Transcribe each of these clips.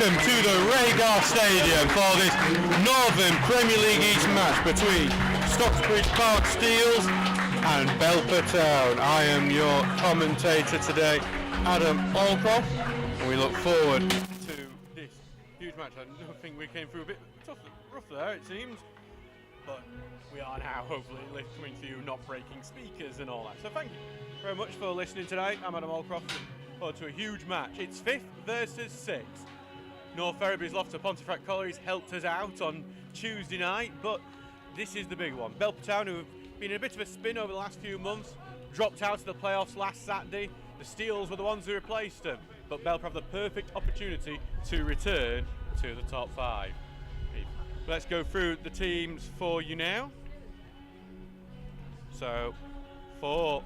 Welcome to the Rhaegar Stadium for this Northern Premier League East match between Stocksbridge Park Steels and Belper Town. I am your commentator today, Adam Allcroft, and we look forward to this huge match. I think we came through a bit tough, rough there it seems, but we are now hopefully coming to you, not breaking speakers and all that. So thank you very much for listening today. I'm Adam Allcroft. Forward to a huge match. It's 5th versus 6th. North Ferriby's Loft to Pontefract Collieries helped us out on Tuesday night, but this is the big one. Belper Town, who have been in a bit of a spin over the last few months, dropped out of the playoffs last Saturday. The Steels were the ones who replaced them, but Belper have the perfect opportunity to return to the top 5. Let's go through the teams for you now. So, for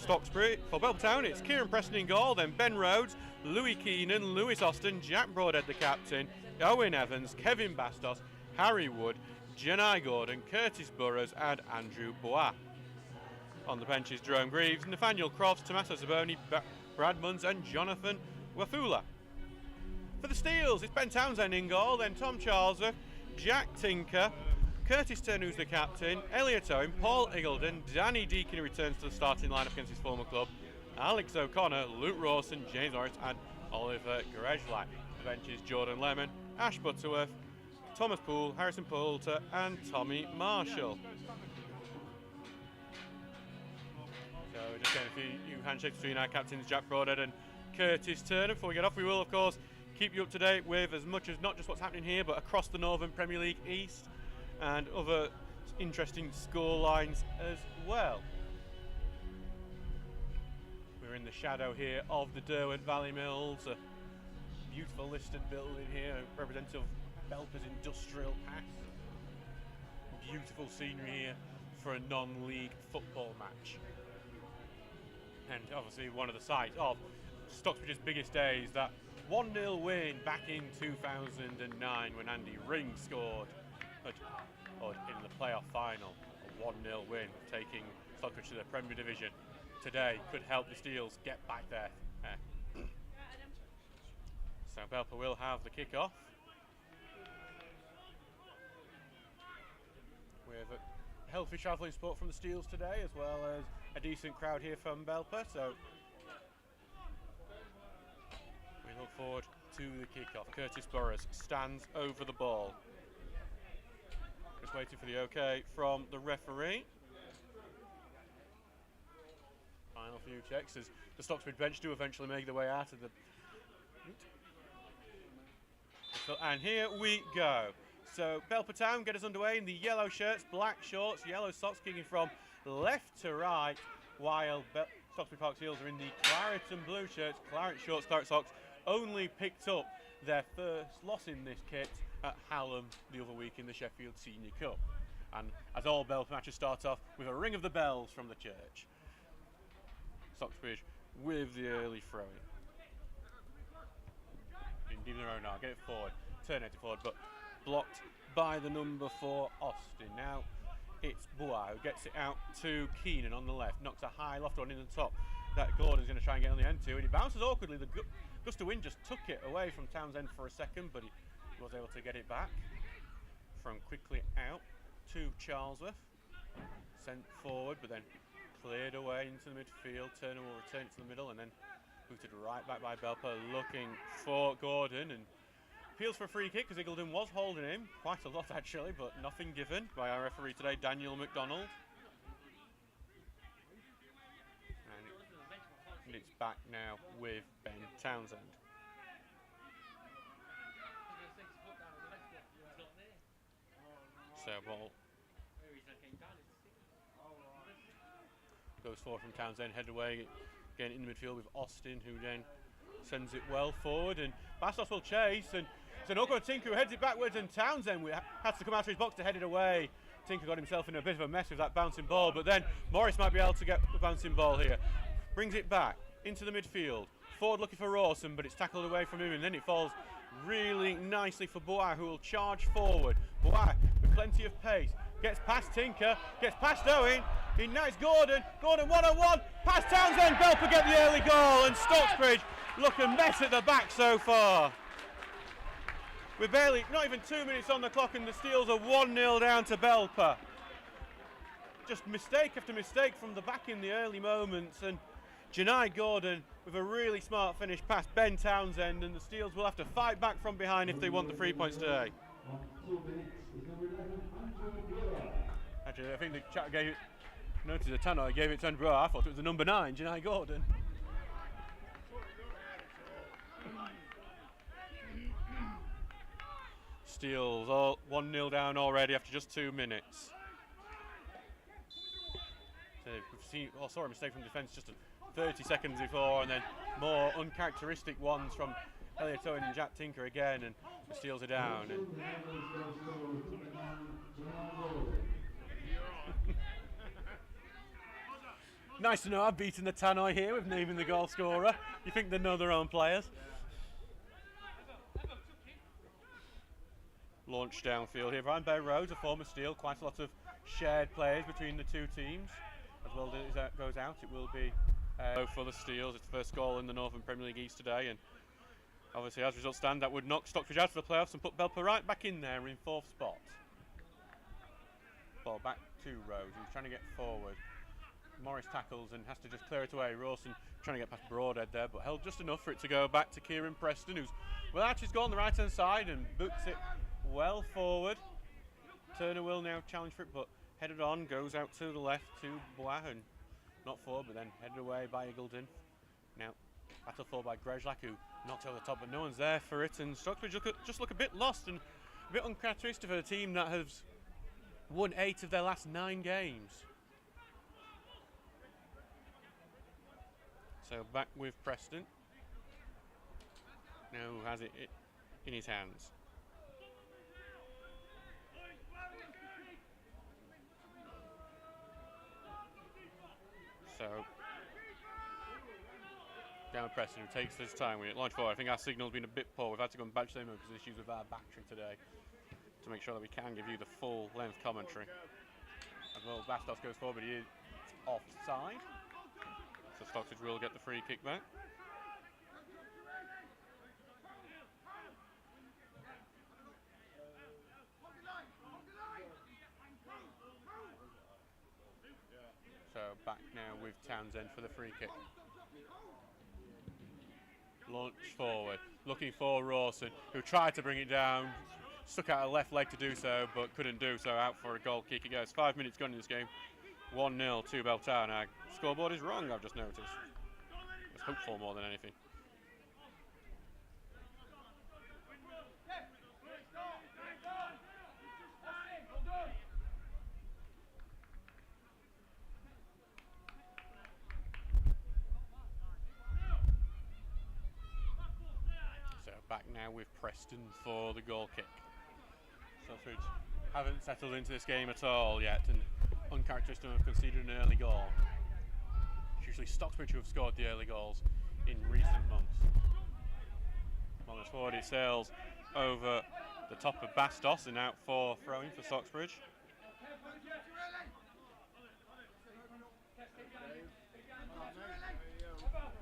Stocksbridge, for Belper Town, it's Kieran Preston in goal, then Ben Rhodes, Louis Keenan, Lewis Austin, Jack Broadhead the captain, Owen Evans, Kevin Bastos, Harry Wood, Jenai Gordon, Curtis Burrows and Andrew Bois. On the benches, Jerome Greaves, Nathaniel Crofts, Tommaso Zaboni, Brad Munns and Jonathan Wafula. For the Steels, it's Ben Townsend in goal, then Tom Charlesworth, Jack Tinker, Curtis Turner, who's the captain, Elliot Owen, Paul Iggledon, Danny Deacon, who returns to the starting lineup against his former club, Alex O'Connor, Luke Rawson, James Norris and Oliver Grejlak. The benches, Jordan Lemon, Ash Butterworth, Thomas Poole, Harrison Poulter and Tommy Marshall. So we're just getting a few handshakes between our captains Jack Broadhead and Curtis Turner. Before we get off, we will of course keep you up to date with as much as not just what's happening here but across the Northern Premier League East and other interesting score lines as well. We're in the shadow here of the Derwent Valley Mills, a beautiful listed building here representative of Belper's industrial past. Beautiful scenery here for a non-league football match. And obviously one of the sites of Stocksbridge's biggest days, that 1-0 win back in 2009 when Andy Ring scored in the playoff final. A 1-0 win, taking Stocksbridge to the Premier Division. Today could help the Steels get back there. So Belper will have the kick-off. We have a healthy travelling support from the Steels today, as well as a decent crowd here from Belper. So we look forward to the kick-off. Curtis Burrows stands over the ball. Just waiting for the OK from the referee. Final few checks as the Stocksbridge bench do eventually make their way out of the... And here we go. So Belper Town get us underway in the yellow shirts, black shorts, yellow socks, kicking from left to right, while Stocksbridge Park Steels are in the claret and blue shirts, claret shorts, claret socks, only picked up their first loss in this kit at Hallam the other week in the Sheffield Senior Cup. And as all Belper matches start off with a ring of the bells from the church. Stocksbridge with the early throw-in. Deep in their own now, get it forward, turn it forward, but blocked by the number 4 Austin. Now it's Bois who gets it out to Keenan on the left, knocks a high loft one in the top that Gordon's going to try and get on the end to, and he bounces awkwardly. The gust of wind just took it away from Townsend for a second, but he was able to get it back. From quickly out to Charlesworth, sent forward, but then cleared away into the midfield. Turner will return it to the middle and then booted right back by Belper, looking for Gordon and appeals for a free kick because Iggledon was holding him quite a lot actually, but nothing given by our referee today, Daniel McDonald. And it's back now with Ben Townsend. So ball goes forward from Townsend, head away again in the midfield with Austin, who then sends it well forward, and Bastos will chase, and it's an awkward Tinker who heads it backwards, and Townsend has to come out of his box to head it away. Tinker got himself in a bit of a mess with that bouncing ball, but then Morris might be able to get the bouncing ball here. Brings it back into the midfield. Forward looking for Rawson, but it's tackled away from him, and then it falls really nicely for Bois, who will charge forward. Bois with plenty of pace. Gets past Tinker, gets past Owen, now it's Gordon, one-on-one, past Townsend, Belper get the early goal, and Stocksbridge look a mess at the back so far. We're barely, not even 2 minutes on the clock, and the Steels are 1-0 down to Belper. Just mistake after mistake from the back in the early moments, and Janai Gordon with a really smart finish past Ben Townsend, and the Steels will have to fight back from behind if they want the 3 points today. Actually, I think the chat gave it, noticed the tannoy gave it to Andrew. I thought it was the number 9, Janai Gordon. Steels all 1-0 down already after just 2 minutes. So we've seen, sorry, a mistake from defence just 30 seconds before, and then more uncharacteristic ones from Elliot Owen and Jack Tinker again, and the Steels are down. Nice to know I've beaten the tannoy here with naming the goal scorer. You think they know their own players? Launch downfield here. Ryan Bay Rose, a former Steel, quite a lot of shared players between the two teams. As well as that goes out, it will be for the Steels. It's the first goal in the Northern Premier League East today, and obviously as results stand, that would knock Stocksbridge out of the playoffs and put Belper right back in there in 4th spot. Ball back to Rose, who's trying to get forward. Morris tackles and has to just clear it away. Rawson trying to get past Broadhead there, but held just enough for it to go back to Kieran Preston, who's well actually gone on the right hand side and boots it well forward. Turner will now challenge for it, but headed on, goes out to the left to Blahan. Not forward, but then headed away by Eagledon. Now battle forward by Grezlak, who knocked over the top, but no one's there for it, and Stocksbridge just look a bit lost and a bit uncharacteristic for a team that has won 8 of their last 9 games. So back with Preston. Now has it in his hands. So down with Preston, who takes his time with it. Launch forward. I think our signal's been a bit poor. We've had to go back to the because of issues with our battery today to make sure that we can give you the full length commentary. As well, Bastos goes forward, but he is offside. So Stocksbridge will get the free kick back. So back now with Townsend for the free kick. Launch forward, looking for Rawson, who tried to bring it down, stuck out a left leg to do so, but couldn't do so. Out for a goal kick it goes. 5 minutes gone in this game. 1-0 to Belper. Now, scoreboard is wrong, I've just noticed. It's hopeful more than anything. So back now with Preston for the goal kick. Stocksbridge haven't settled into this game at all yet, and uncharacteristic have conceded an early goal. It's usually Stocksbridge who have scored the early goals in recent months. Long as forward it sails over the top of Bastos and out for throwing for Stocksbridge.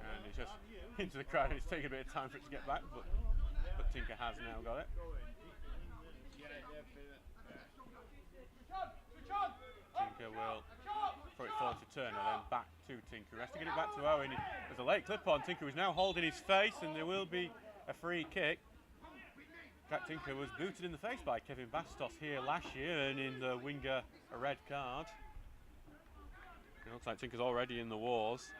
And he's just into the crowd. It's taking a bit of time for it to get back, but Tinker has now got it. Tinker will throw it forward to Turner, then back to Tinker. He has to get it back to Owen. There's a late clip on. Tinker is now holding his face, and there will be a free kick. Jack Tinker was booted in the face by Kevin Bastos here last year, and in the winger a red card. It looks like Tinker's already in the wars.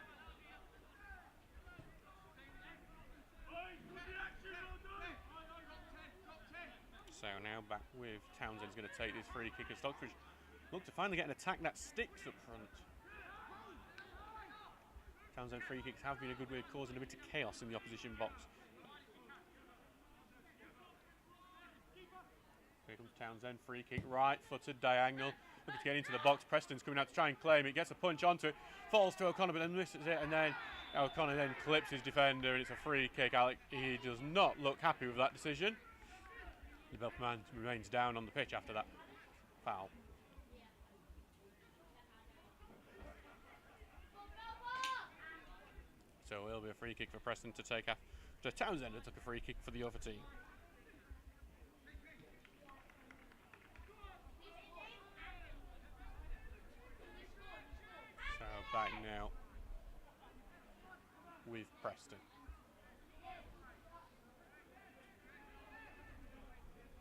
So now back with Townsend's going to take this free kick, as Stocksbridge look to finally get an attack that sticks up front. Townsend free kicks have been a good way of causing a bit of chaos in the opposition box. Here comes Townsend, free kick, right footed, diagonal, looking to get into the box. Preston's coming out to try and claim it, gets a punch onto it, falls to O'Connor, but then misses it, and then O'Connor then clips his defender, and it's a free kick. Alec, he does not look happy with that decision. The Belper man remains down on the pitch after that foul. So it'll be a free kick for Preston to take after Townsend, who took a free kick for the other team. with Preston.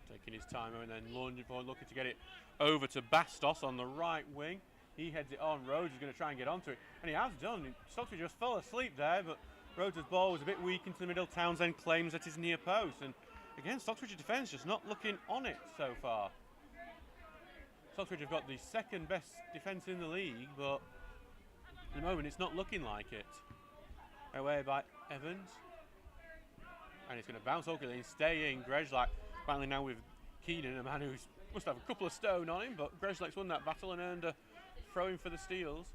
Taking his time and then lunging forward, looking to get it over to Bastos on the right wing. He heads it on. Rhodes is going to try and get onto it, and he has done. Stocksbridge just fell asleep there, but Rhodes' ball was a bit weak into the middle. Townsend claims at his near post, and again, Stocksbridge defence just not looking on it so far. Stocksbridge have got the second best defence in the league, but at the moment it's not looking like it. Away by Evans, and it's going to bounce awkwardly and stay in. Grezlak battling now with Keenan, a man who must have a couple of stone on him, but Grezlak's won that battle and earned a throw-in for the Steels.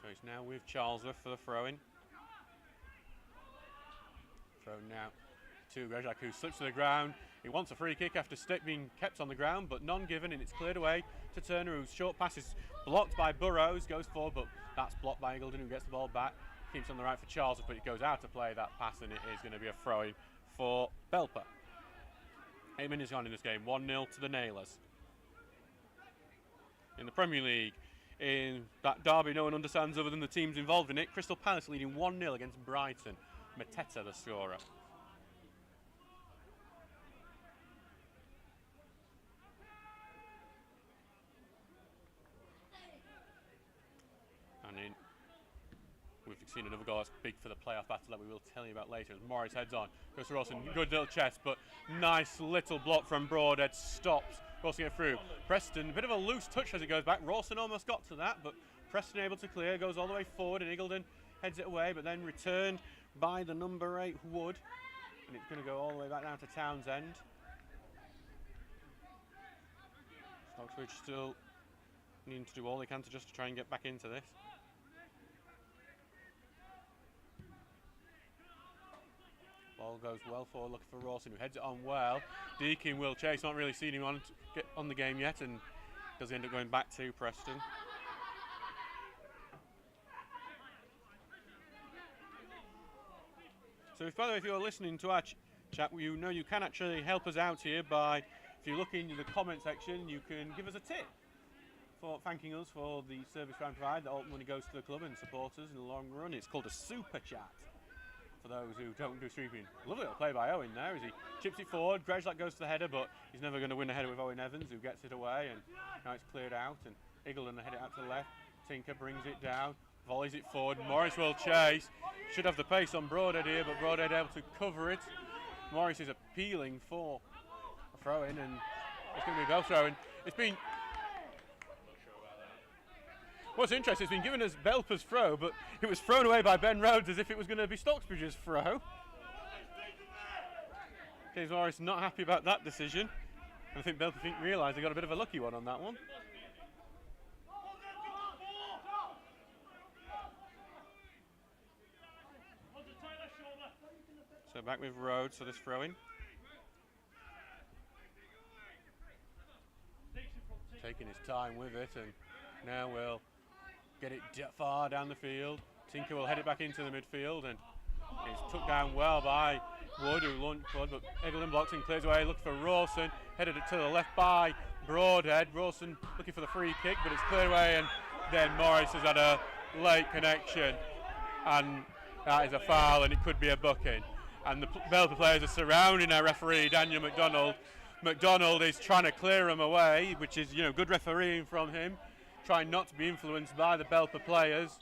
So it's now with Charlesworth for the throw-in. Throw now to Grezlak, who slips to the ground. He wants a free kick after stick being kept on the ground, but none given, and it's cleared away to Turner, whose short pass is blocked by Burrows, goes forward, but that's blocked by Eagledon, who gets the ball back. Keeps on the right for Charlesworth, but it goes out to play that pass, and it is going to be a throw-in for Belper. 8 minutes gone in this game, 1-0 to the Nailers. In the Premier League, in that derby no one understands other than the teams involved in it, Crystal Palace leading 1-0 against Brighton. Mateta the scorer. And in, we've seen another goal that's big for the playoff battle that we will tell you about later as Morris heads on. Goes to Rawson, good little chest, but nice little block from Broadhead, stops. Rawson get through. Preston, a bit of a loose touch as it goes back. Rawson almost got to that, but Preston able to clear, goes all the way forward, and Eagledon heads it away, but then returned by the number 8 Wood. And it's going to go all the way back down to Townsend. Stocksbridge still needing to do all they can to just try and get back into this. Ball goes well forward, looking for Rawson, who heads it on well. Deakin will chase, not really seen him on the game yet, and does end up going back to Preston. So by the way, if you're listening to our chat, you know you can actually help us out here by, if you look in the comment section, you can give us a tip for thanking us for the service we provide. That all money goes to the club and supporters in the long run. It's called a super chat. For those who don't do streaming. Lovely little play by Owen there as he chips it forward. Grezlak goes to the header, but he's never going to win a header with Owen Evans, who gets it away, and now it's cleared out, and Eagledon head it out to the left. Tinker brings it down, volleys it forward. Morris will chase. Should have the pace on Broadhead here, but Broadhead able to cover it. Morris is appealing for a throw-in, and it's going to be a goal throw-in. It's been... What's interesting, it's been given as Belper's throw, but it was thrown away by Ben Rhodes as if it was going to be Stocksbridge's throw. James Morris not happy about that decision. And I think Belper realised they got a bit of a lucky one on that one. So back with Rhodes for this throw-in. Taking his time with it, and now we'll get it far down the field. Tinker will head it back into the midfield, and it's took down well by Wood, who launched forward, but Eagledon blocks and clears away, looking for Rawson, headed it to the left by Broadhead. Rawson looking for the free kick, but it's cleared away, and then Morris has had a late connection, and that is a foul, and it could be a booking. And the Belper players are surrounding our referee, Daniel McDonald. McDonald is trying to clear him away, which is, good refereeing from him. Trying not to be influenced by the Belper players.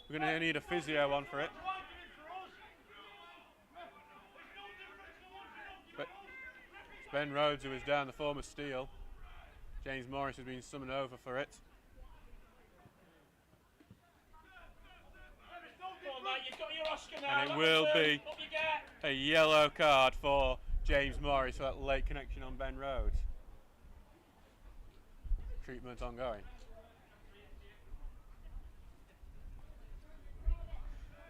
We're going to need a physio on for it. But it's Ben Rhodes who is down, the former Steel. James Morris has been summoned over for it. And it will be a yellow card for James Morris for that late connection on Ben Rhodes. Treatment ongoing.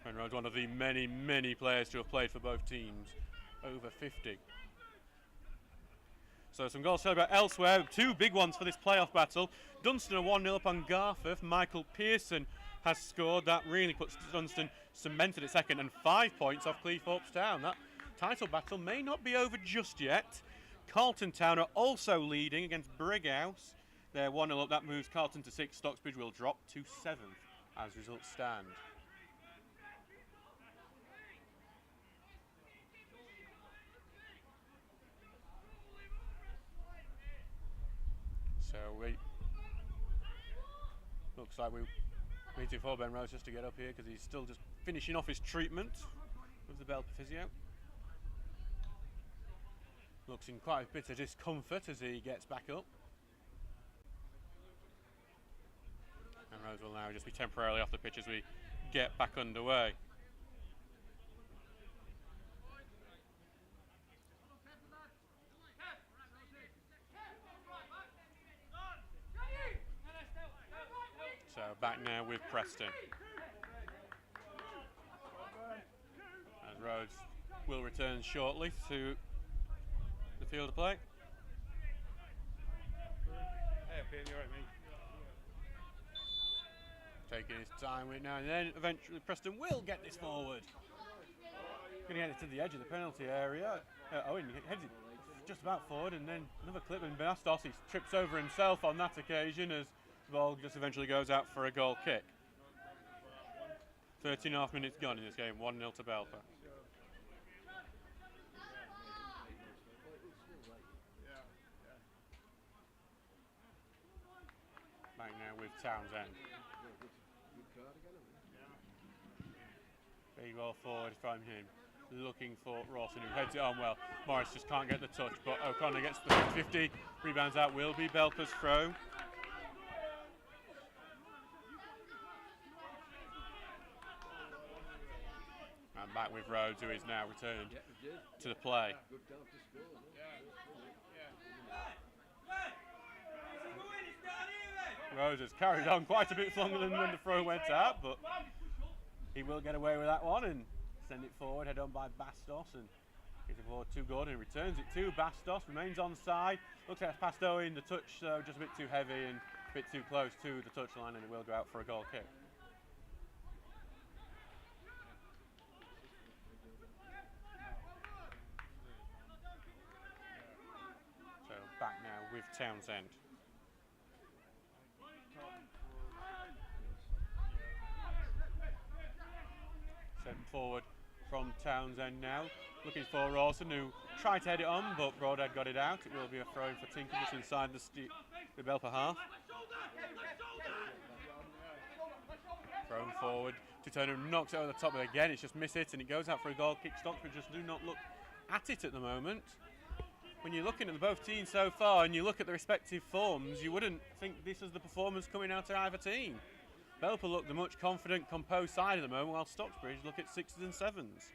Ben Rhodes, one of the many, many players to have played for both teams, over 50. So some goals celebrated elsewhere, 2 big ones for this playoff battle. Dunstan are 1-0 up on Garforth. Michael Pearson has scored. That really puts Dunstan cemented at second, and 5 points off Cleethorpes Town. That title battle may not be over just yet. Carlton Town are also leading against Brighouse. They're 1-0 up. That moves Carlton to 6th. Stocksbridge will drop to 7th as results stand. So we looks like we're waiting for Ben Rose just to get up here because he's still just finishing off his treatment with the Belper physio. Looks in quite a bit of discomfort as he gets back up. And Rose will now just be temporarily off the pitch as we get back underway. So back now with Preston. As Rhodes will return shortly to the field of play. Hey, Ben, you alright, mate? Taking his time with it now and then. Eventually Preston will get this forward. Going to get it to the edge of the penalty area. Owen heads it just about forward, and then another clip, and Bastos, he trips over himself on that occasion as the ball just eventually goes out for a goal kick. 13.5 minutes gone in this game, 1-0 to Belper. Back now with Townsend. Big ball forward from him. Looking for Rawson, who heads it on well. Morris just can't get the touch, but O'Connor gets the 50. Rebounds out, will be Belper's throw. And back with Rhodes, who is now returned to the play. Rhodes has carried on quite a bit longer than when the throw went out, but he will get away with that one and send it forward, head on by Bastos, and gets it forward to Gordon, returns it to Bastos, remains on side, looks like it's past Owen, the touch just a bit too heavy and a bit too close to the touchline, and it will go out for a goal kick. So back now with Townsend. Sent forward from Townsend now, looking for Rawson, who tried to head it on, but Broadhead got it out. It will be a throw in for Tinker just inside the Belper half. Thrown forward to Turner, knocks it over the top, but again it's just miss it and it goes out for a goal kick. Stocksbridge just do not look at it at the moment. When you're looking at both teams so far and you look at the respective forms, you wouldn't think this is the performance coming out of either team. Belper look the much confident, composed side at the moment, while Stocksbridge look at 6s and 7s.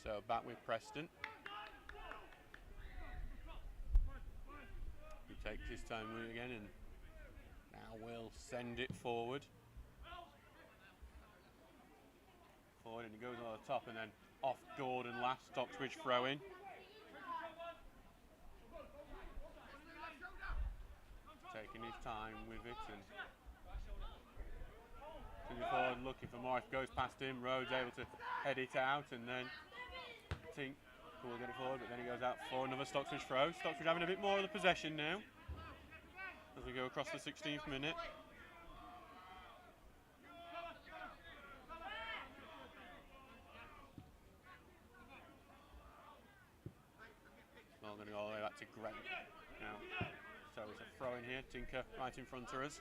So back with Preston. He takes his time with it again and now will send it forward. Forward, and he goes on the top and then off Gordon last. Stocksbridge throw in. Taking his time with it and sending forward, looking for Morris, goes past him. Rhodes able to head it out, and then Tink will get it forward, but then he goes out for another Stocksbridge throw. Stocksbridge having a bit more of the possession now as we go across the 16th minute. Well, going to go all the way back to Greg now. So it's a throw in here, Tinker right in front of us.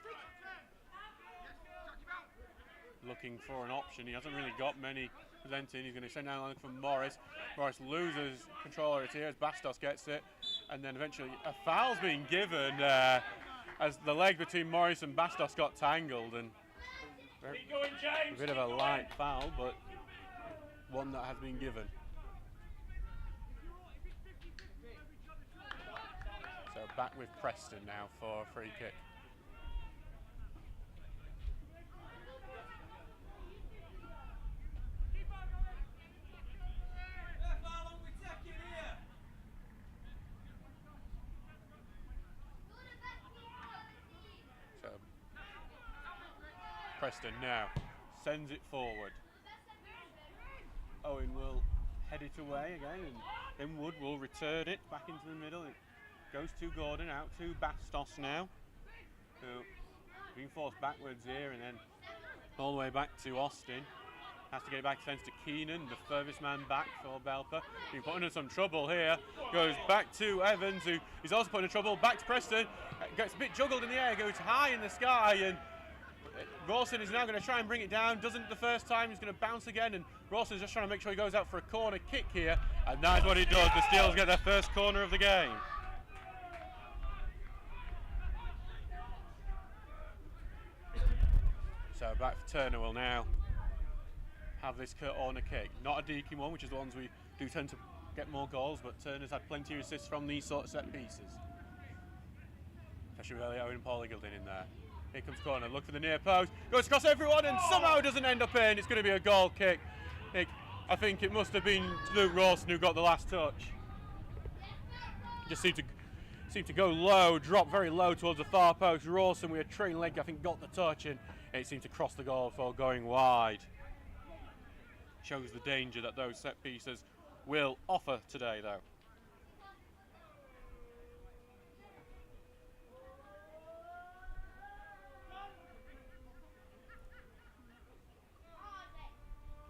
Looking for an option, he hasn't really got many presenting. He's going to send down line from Morris. Morris loses control of it here as Bastos gets it. And then eventually a foul's been given as the leg between Morris and Bastos got tangled. And a bit of a light foul, but one that has been given. So back with Preston now for a free kick. So Preston now sends it forward. Owen will head it away again, and then Wood will return it back into the middle. It goes to Gordon, out to Bastos now, who being forced backwards here, and then all the way back to Austin. Has to get it back defence to Keenan, the furthest man back for Belper. Being put under some trouble here. Goes back to Evans, who is also put into trouble. Back to Preston. Gets a bit juggled in the air, goes high in the sky, and Rawson is now going to try and bring it down. Doesn't the first time, he's going to bounce again, and Rawson's just trying to make sure he goes out for a corner kick here, and that's what he does. The Steels get their first corner of the game. So back for Turner will now have this corner kick. Not a Deakin one, which is the ones we do tend to get more goals, but Turner's had plenty of assists from these sort of set pieces. Especially with Elliot and Paul Eagledon in there. Here comes corner, look for the near post, goes across everyone and somehow doesn't end up in. It's going to be a goal kick. I think it must have been Luke Rawson who got the last touch. Just seemed to go low, drop very low towards the far post. Rawson with a trailing leg, I think, got the touch, and it seemed to cross the goal before going wide. Shows the danger that those set pieces will offer today, though.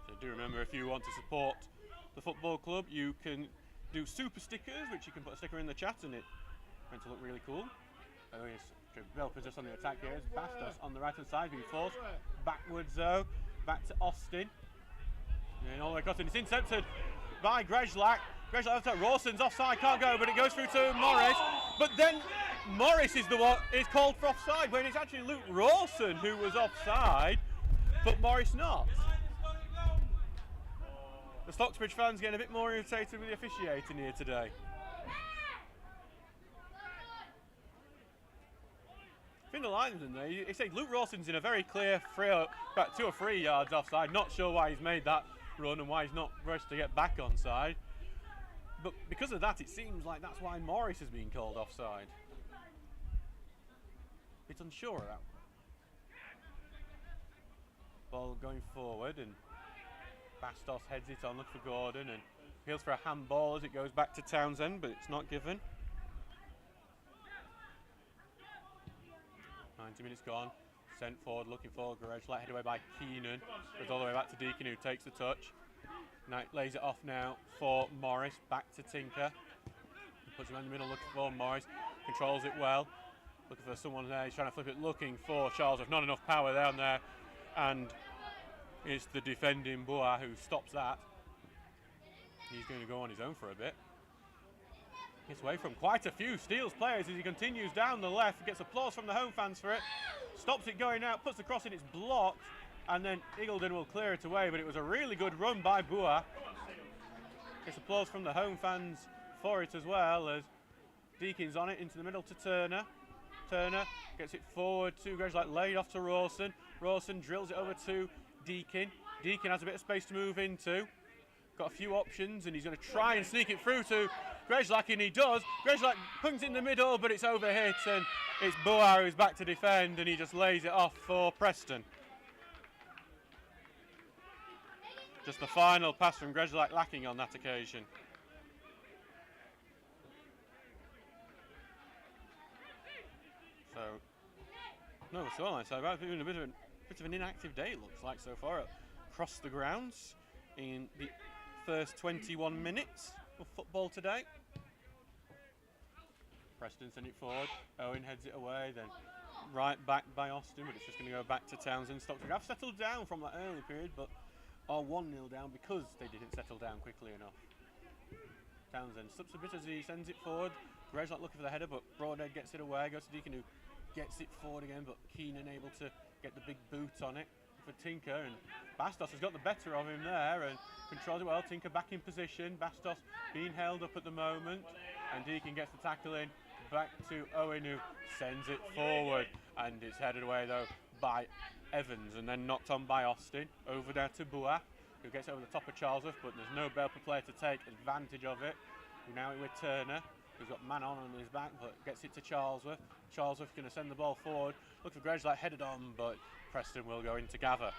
So do remember, if you want to support the football club, you can do super stickers, which you can put a sticker in the chat and it's meant to look really cool. Oh yes, Belper just on the attack here. It's Bastos on the right hand side being forced backwards though, back to Austin. And all the way across, and it's intercepted by Grezlak. Grezlak, Rawson's offside, can't go, but it goes through to Morris. But then Morris is the one is called for offside when it's actually Luke Rawson who was offside, but Morris not. The Stocksbridge fans getting a bit more irritated with the officiating here today. I think the line's in there. He said Luke Rawson's in a very clear about 2 or 3 yards offside. Not sure why he's made that run and why he's not rushed to get back onside. But because of that, it seems like that's why Morris is being called offside. It's unsure of that. Ball going forward, and Bastos heads it on, look for Gordon, and appeals for a handball as it goes back to Townsend, but it's not given. 90 minutes gone. Sent forward, looking for Grezlak, headed away by Keenan. Goes all the way back to Deakin, who takes the touch. Knight lays it off now for Morris, back to Tinker. He puts him in the middle, looking for Morris. Controls it well. Looking for someone there, he's trying to flip it, looking for Charles. There's not enough power down there. And it's the defending Boa who stops that. He's going to go on his own for a bit. Gets away from quite a few Steels players as he continues down the left. Gets applause from the home fans for it. Stops it going out, puts the cross in, it's blocked. And then Eagledon will clear it away, but it was a really good run by Boa. Gets applause from the home fans for it as well, as Deakin's on it into the middle to Turner. Turner gets it forward to Grezlak, laid off to Rawson. Rawson drills it over to Deakin. Deakin has a bit of space to move into. Got a few options, and he's going to try and sneak it through to Grezlak, and he does. Grezlak punts it in the middle, but it's overhit, and it's Boa who's back to defend, and he just lays it off for Preston. Just the final pass from Grezlak lacking on that occasion. So, no, so on. So about doing a bit of an inactive day, it looks like so far across the grounds in the first 21 minutes of football today. Preston send it forward. Owen heads it away, then right back by Austin, but it's just going to go back to Townsend. Stocksbridge have settled down from that early period, but are 1-0 down because they didn't settle down quickly enough. Townsend slips a bit as he sends it forward. Grezlak looking for the header, but Broadhead gets it away. Goes to Deakin, who gets it forward again, but Keenan able to get the big boot on it for Tinker, and Bastos has got the better of him there and controls it well. Tinker back in position. Bastos being held up at the moment, and Deakin gets the tackle in. Back to Owen, who sends it forward, and it's headed away though by Evans, and then knocked on by Austin. Over there to Boa, who gets over the top of Charlesworth, but there's no Belper player to take advantage of it. Now with Turner, who's got man on his back, but gets it to Charlesworth. Charlesworth going to send the ball forward. Look for Grezlak headed on, but Preston will go into gather.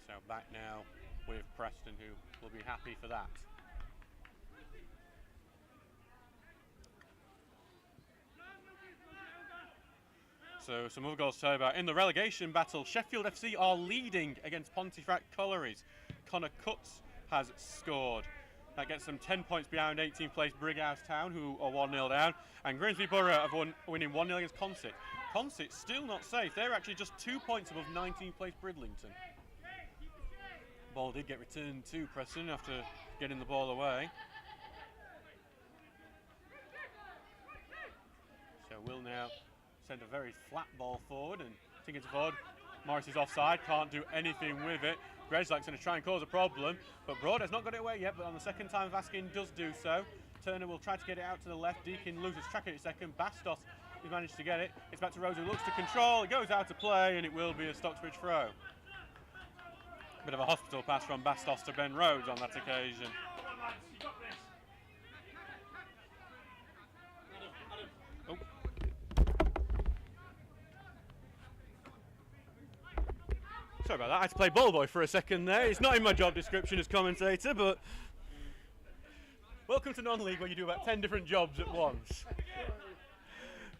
So back now with Preston, who will be happy for that. So some other goals to tell you about. In the relegation battle, Sheffield FC are leading against Pontefract Collieries. Connor Cutts has scored. That gets them 10 points behind 18th place Brighouse Town, who are 1-0 down. And Grimsby Borough have winning 1-0 against Consett. Consett still not safe. They're actually just 2 points above 19th place Bridlington. Ball did get returned to Preston after getting the ball away. So we'll now send a very flat ball forward and think it's forward. Morris is offside, can't do anything with it. Grezlak's going to try and cause a problem, but Broadhead's not got it away yet, but on the second time Vaskin does do so. Turner will try to get it out to the left. Deakin loses track of it second. Bastos has managed to get it. It's back to Rose, who looks to control. It goes out to play, and it will be a Stocksbridge throw. Bit of a hospital pass from Bastos to Ben Rhodes on that occasion. Oh. Sorry about that, I had to play ball boy for a second there. It's not in my job description as commentator, but welcome to non-league where you do about 10 different jobs at once.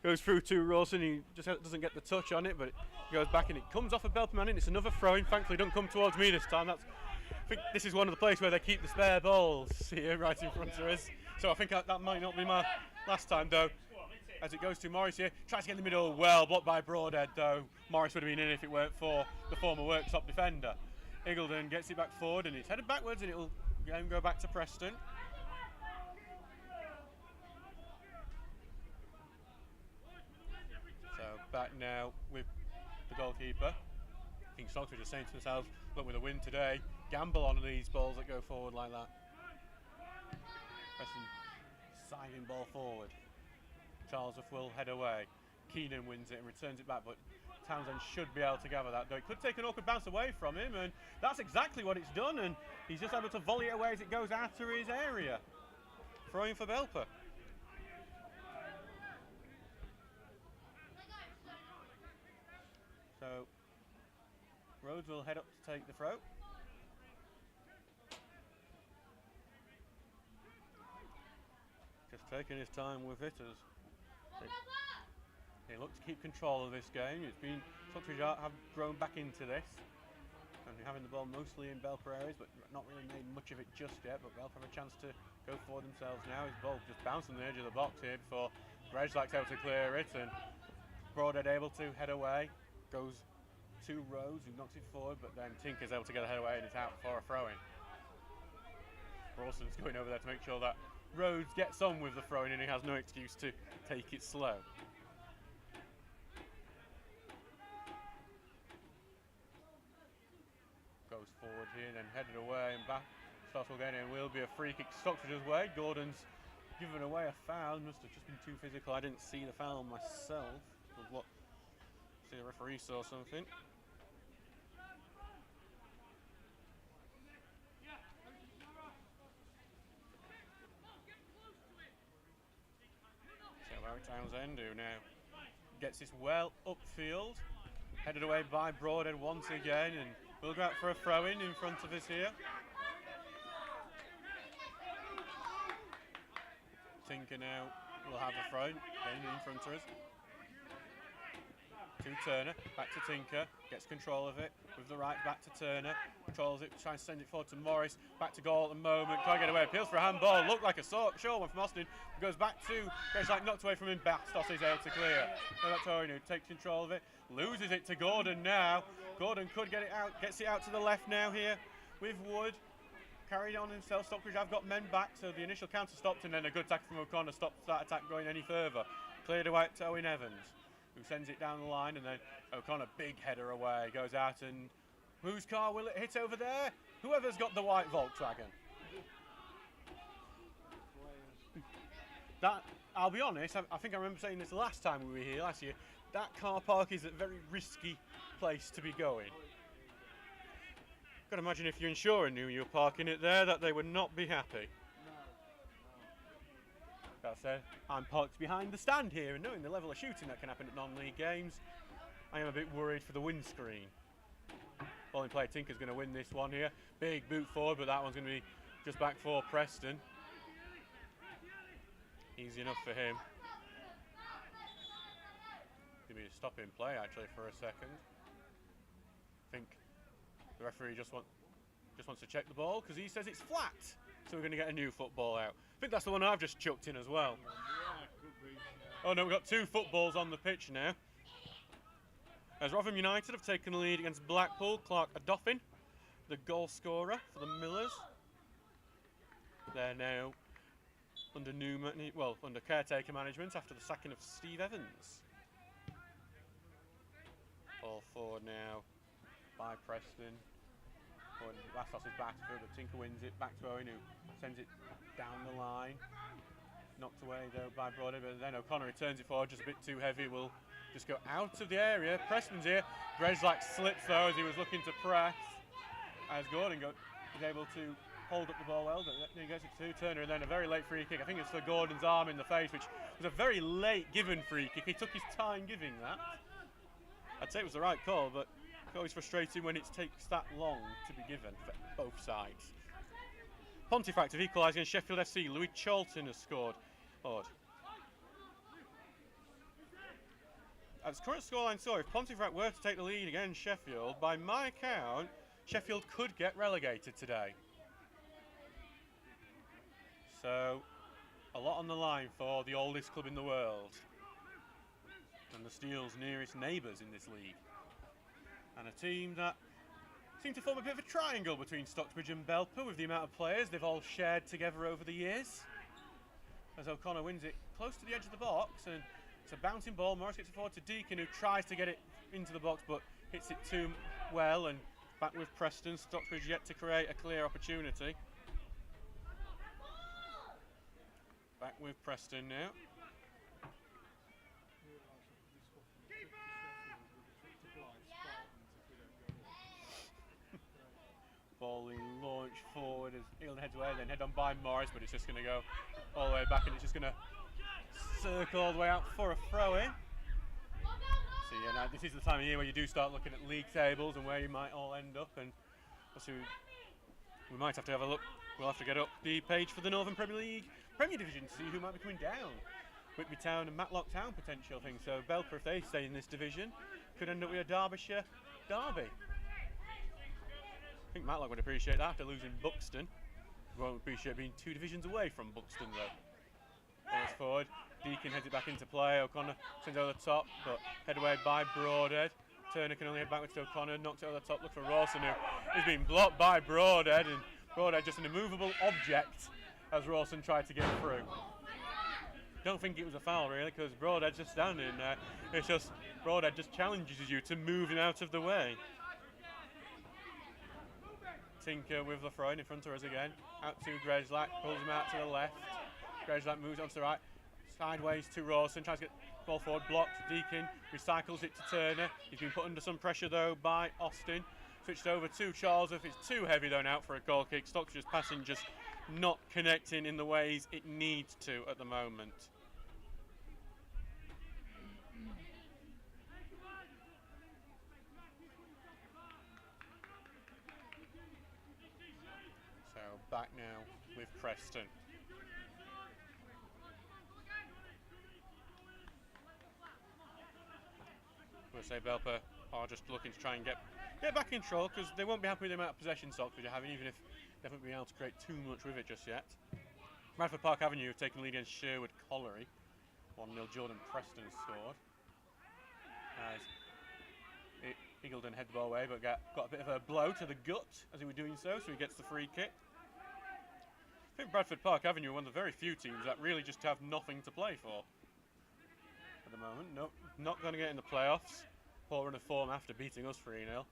Goes through to Rawson, he just doesn't get the touch on it, but it goes back and it comes off a Belper man in. It's another throw-in, thankfully don't come towards me this time. I think this is one of the places where they keep the spare balls here right in front of us. So I think that might not be my last time though. As it goes to Morris here, tries to get in the middle, well blocked by Broadhead though. Morris would have been in if it weren't for the former worktop defender. Iggulden gets it back forward and it's headed backwards and it'll go back to Preston. So back now with the goalkeeper. I think Stocksbridge are saying to themselves, look, with a win today, gamble on these balls that go forward like that. Preston siding ball forward. Charlesworth will head away. Keenan wins it and returns it back, but Townsend should be able to gather that, though it could take an awkward bounce away from him, and that's exactly what it's done, and he's just able to volley it away as it goes after his area. Throwing for Belper. So Rhodes will head up to take the throw. Just taking his time with it as they look to keep control of this game. It's been Stocksbridge have grown back into this and having the ball mostly in Belper areas, but not really made much of it just yet. But Belper have a chance to go for themselves now. His ball just bounced on the edge of the box here before Grezlak's able to clear it, and Broadhead able to head away. Goes to Rose, who knocks it forward, but then Tinker's able to get a head away and it's out for a throw-in. Rawson's going over there to make sure that Rhodes gets on with the throwing and he has no excuse to take it slow. Goes forward here, then headed away and back. Starts will get in, will be a free kick Stocksbridge's way. Gordon's given away a foul, must have just been too physical. I didn't see the foul myself. See the referee saw something. Townsend, who now gets this well upfield, headed away by Broadhead once again, and we'll go out for a throw-in in front of us here. Tinker now will have a throw in front of us. To Turner, back to Tinker, gets control of it with the right, back to Turner, controls it, tries to send it forward to Morris, back to goal at the moment, can't get away, appeals for a handball, looked like a short one from Austin, goes back to, goes like knocked away from him, Bastos is able to clear. So that's Torino, takes control of it, loses it to Gordon now, Gordon could get it out, gets it out to the left now here with Wood, carried on himself, Stockbridge have got men back, so the initial counter stopped and then a good tackle from O'Connor stops that attack going any further. Cleared away to Owen Evans, who sends it down the line, and then O'Connor, big header away, goes out, and whose car will it hit over there? Whoever's got the white Volkswagen. That, I'll be honest, I think I remember saying this last time we were here last year, that car park is a very risky place to be going. Got to imagine if your insurer knew you were parking it there, that they would not be happy. That said, I'm parked behind the stand here, and knowing the level of shooting that can happen at non-league games, I am a bit worried for the windscreen. Bowling player Tinker's going to win this one here. Big boot forward, but that one's going to be just back for Preston. Easy enough for him. Give me a stop in play actually for a second. I think the referee just wants to check the ball because he says it's flat. So we're going to get a new football out. I think that's the one I've just chucked in as well. Oh no, we've got 2 footballs on the pitch now. As Rotherham United have taken the lead against Blackpool, Clark Adoffin, the goal scorer for the Millers. They're now under under caretaker management after the sacking of Steve Evans. Ball forward now by Preston. Lassos is back to it, but Tinker wins it back to Owen, who sends it down the line. Knocked away though by Broadhead, but then O'Connor returns it forward, just a bit too heavy. Will just go out of the area. Preston's here. Greslak slips though as he was looking to press. As Gordon is able to hold up the ball well, but then he gets it to Turner, and then a very late free kick. I think it's for Gordon's arm in the face, which was a very late given free kick. He took his time giving that. I'd say it was the right call, but it's always frustrating when it takes that long to be given for both sides. Pontefract have equalised against Sheffield FC. Louis Charlton has scored. Odd. As current scoreline saw, if Pontefract were to take the lead against Sheffield, by my count, Sheffield could get relegated today. So, a lot on the line for the oldest club in the world. And the Steel's nearest neighbours in this league. And a team that seem to form a bit of a triangle between Stocksbridge and Belper with the amount of players they've all shared together over the years. As O'Connor wins it close to the edge of the box, and it's a bouncing ball. Morris gets it forward to Deacon, who tries to get it into the box but hits it too well, and back with Preston. Stocksbridge yet to create a clear opportunity. Back with Preston now. Ball launched forward as Eildon heads away, then head on by Morris, but it's just going to go all the way back, and it's just going to circle all the way out for a throw-in. So yeah, now this is the time of year where you do start looking at league tables and where you might all end up, and so we might have to have a look. We'll have to get up the page for the Northern Premier League Premier Division to see who might be coming down. Whitby Town and Matlock Town potential thing. So Belper, if they stay in this division, could end up with a Derbyshire derby. I think Matlock would appreciate that after losing Buxton. Won't appreciate being 2 divisions away from Buxton though. Balls forward, Deacon heads it back into play. O'Connor sends it over the top, but head away by Broadhead. Turner can only head backwards to O'Connor, knocks it over the top, look for Rawson, who is being blocked by Broadhead, and Broadhead just an immovable object as Rawson tried to get through. Don't think it was a foul really, because Broadhead's just standing there. It's just Broadhead just challenges you to move him out of the way. Tinker with Lafroy in front of us again. Out to Greslak, pulls him out to the left. Greslak moves on to the right. Sideways to Rawson, tries to get the ball forward, blocked. Deacon recycles it to Turner. He's been put under some pressure though by Austin. Switched over to Charlesworth. It's too heavy though now for a goal kick. Stocksbridge's passing just not connecting in the ways it needs to at the moment. So back now with Preston. We'll say Belper are just looking to try and get back in control, because they won't be happy with the amount of possession Stocksbridge are having, even if they haven't been able to create too much with it just yet. Bradford Park Avenue have taken the lead against Sherwood Colliery. 1-0 Jordan Preston has scored. As Eagledon head the ball away, but got a bit of a blow to the gut as he was doing so he gets the free kick. I think Bradford Park Avenue are one of the very few teams that really just have nothing to play for at the moment. No, not going to get in the playoffs. Poor run of form after beating us 3-0.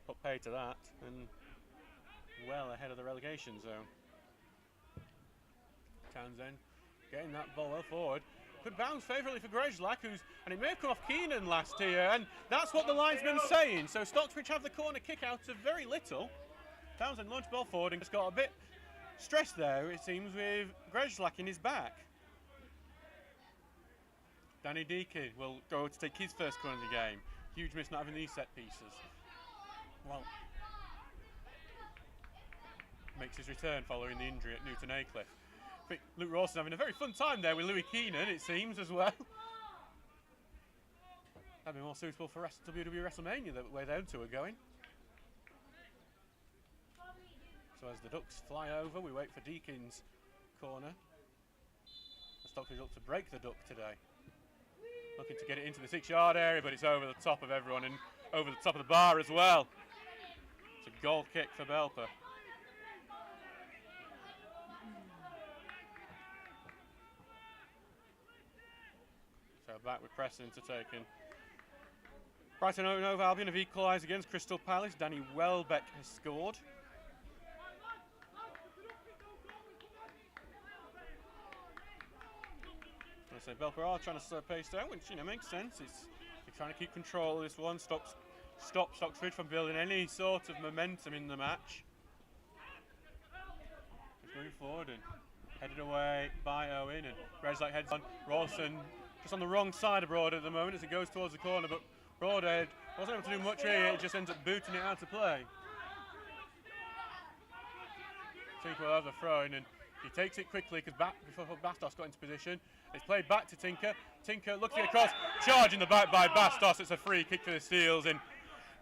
Put pay to that, and well ahead of the relegation zone. Townsend getting that ball well forward. Could bounce favourably for Greslak, and it may have come off Keenan last year, and that's what the linesman's saying. So Stocksbridge have the corner kick out of very little. Townsend launched ball forward and just got a bit stressed there, it seems, with Greslak in his back. Danny Deacon will go to take his first corner of the game. Huge miss not having these set pieces. Well, makes his return following the injury at Newton Aycliffe. I think Luke Rawson having a very fun time there with Louis Keenan, it seems, as well. That'd be more suitable for WWE WrestleMania, the way them two are going. So as the Ducks fly over, we wait for Deakin's corner. Stockbridge look to break the duck today. Looking to get it into the 6-yard area, but it's over the top of everyone and over the top of the bar as well. It's a goal kick for Belper. So back with Preston to taken. Brighton and Hove Albion have equalised against Crystal Palace. Danny Welbeck has scored. So Belper are trying to slow pace down, which makes sense. They're trying to keep control of this one, stop Stocksbridge from building any sort of momentum in the match. It's moving forward and headed away by Owen, and Red's heads on. Rawson just on the wrong side of Broadhead at the moment as it goes towards the corner, but Broadhead wasn't able to do much here. It just ends up booting it out of play. Tinker will have the throw in, and he takes it quickly before Bastos got into position. It's played back to Tinker. Tinker looks across, charging the back by Bastos. It's a free kick for the Steels, and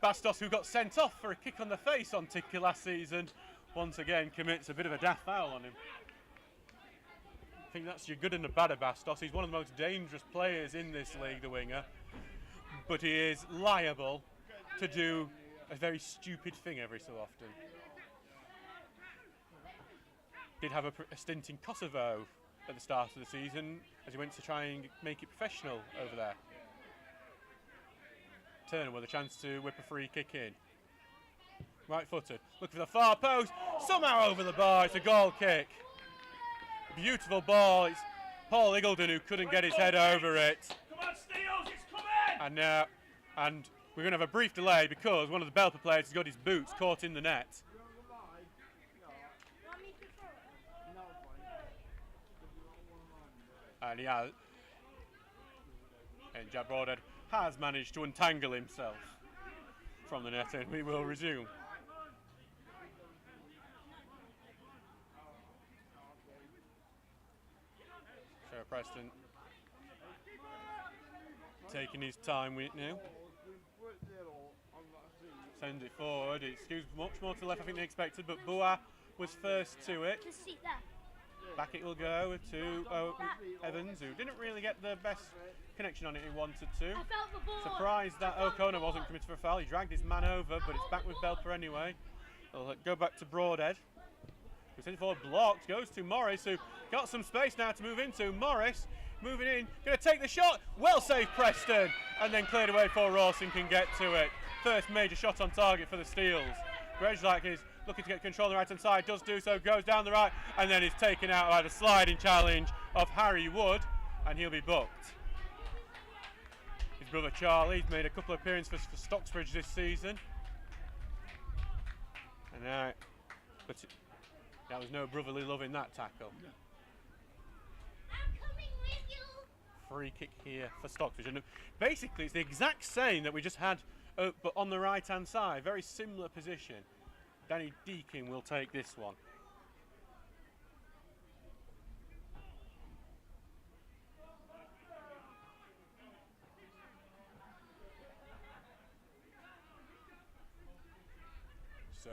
Bastos, who got sent off for a kick on the face on Tinker last season, once again commits a bit of a daft foul on him. I think that's your good and the bad of Bastos. He's one of the most dangerous players in this league, the winger, but he is liable to do a very stupid thing every so often. Did have a stint in Kosovo at the start of the season as he went to try and make it professional over there. Turner with a chance to whip a free kick in. Right footed, looking for the far post, somehow over the bar. It's a goal kick. Beautiful ball. It's Paul Iggledon who couldn't get his head over it. Come on, Steels, it's coming! And we're going to have a brief delay because one of the Belper players has got his boots caught in the net. And Jack Broadhead has managed to untangle himself from the net, and we will resume. So Preston taking his time with it now. Sends it forward. It skews much more to the left, I think, than expected, but Boa was first to it. Just sit there. Back it will go to Evans, who didn't really get the best connection on it he wanted to. I felt the ball. Surprised that O'Connor wasn't committed for a foul. He dragged his man over, but it's back with Belper anyway. It'll go back to Broadhead, who sent it forward, blocked, goes to Morris, who got some space now to move into. Morris moving in, going to take the shot. Well saved, Preston, and then cleared away before Rawson can get to it. First major shot on target for the Steels. Grejlak is looking to get control on the right-hand side, does do so, goes down the right, and then is taken out by the sliding challenge of Harry Wood, and he'll be booked. His brother Charlie's made a couple of appearances for Stocksbridge this season. And now, but there was no brotherly love in that tackle. I'm coming with you. Free kick here for Stocksbridge, and basically it's the exact same that we just had, but on the right-hand side, very similar position. Danny Deakin will take this one. So,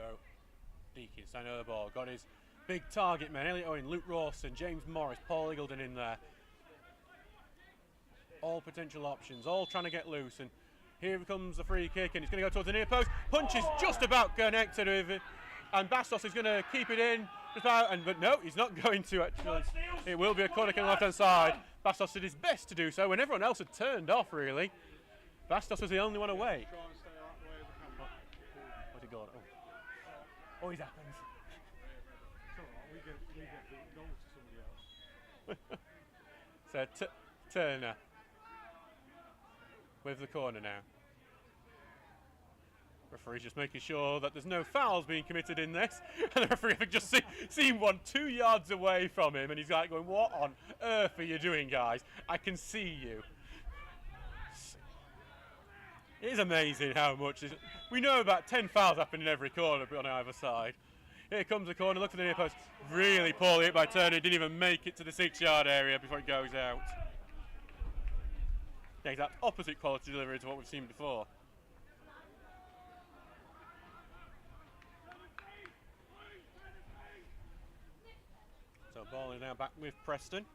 Deakin, standing over the ball, got his big target men, Elliot Owen, Luke Rawson, James Morris, Paul Iggledon in there. All potential options, all trying to get loose, and here comes the free kick, and he's going to go towards the near post. Punch is just about connected with it, and Bastos is going to keep it in, but no, he's not going to actually. It will be a corner kick on the left-hand side. Bastos did his best to do so when everyone else had turned off, really. Bastos was the only one away. What's it going? Oh, always happens. So Turner with the corner now. Referee's just making sure that there's no fouls being committed in this, and the referee I just seen one 2 yards away from him, and he's like going, "What on earth are you doing, guys? I can see you." It is amazing how much we know about 10 fouls happening in every corner on either side. Here comes the corner, look for the near post. Really poorly hit by Turner, didn't even make it to the 6-yard area before it goes out. The exact opposite quality delivery to what we've seen before. So ball is now back with Preston.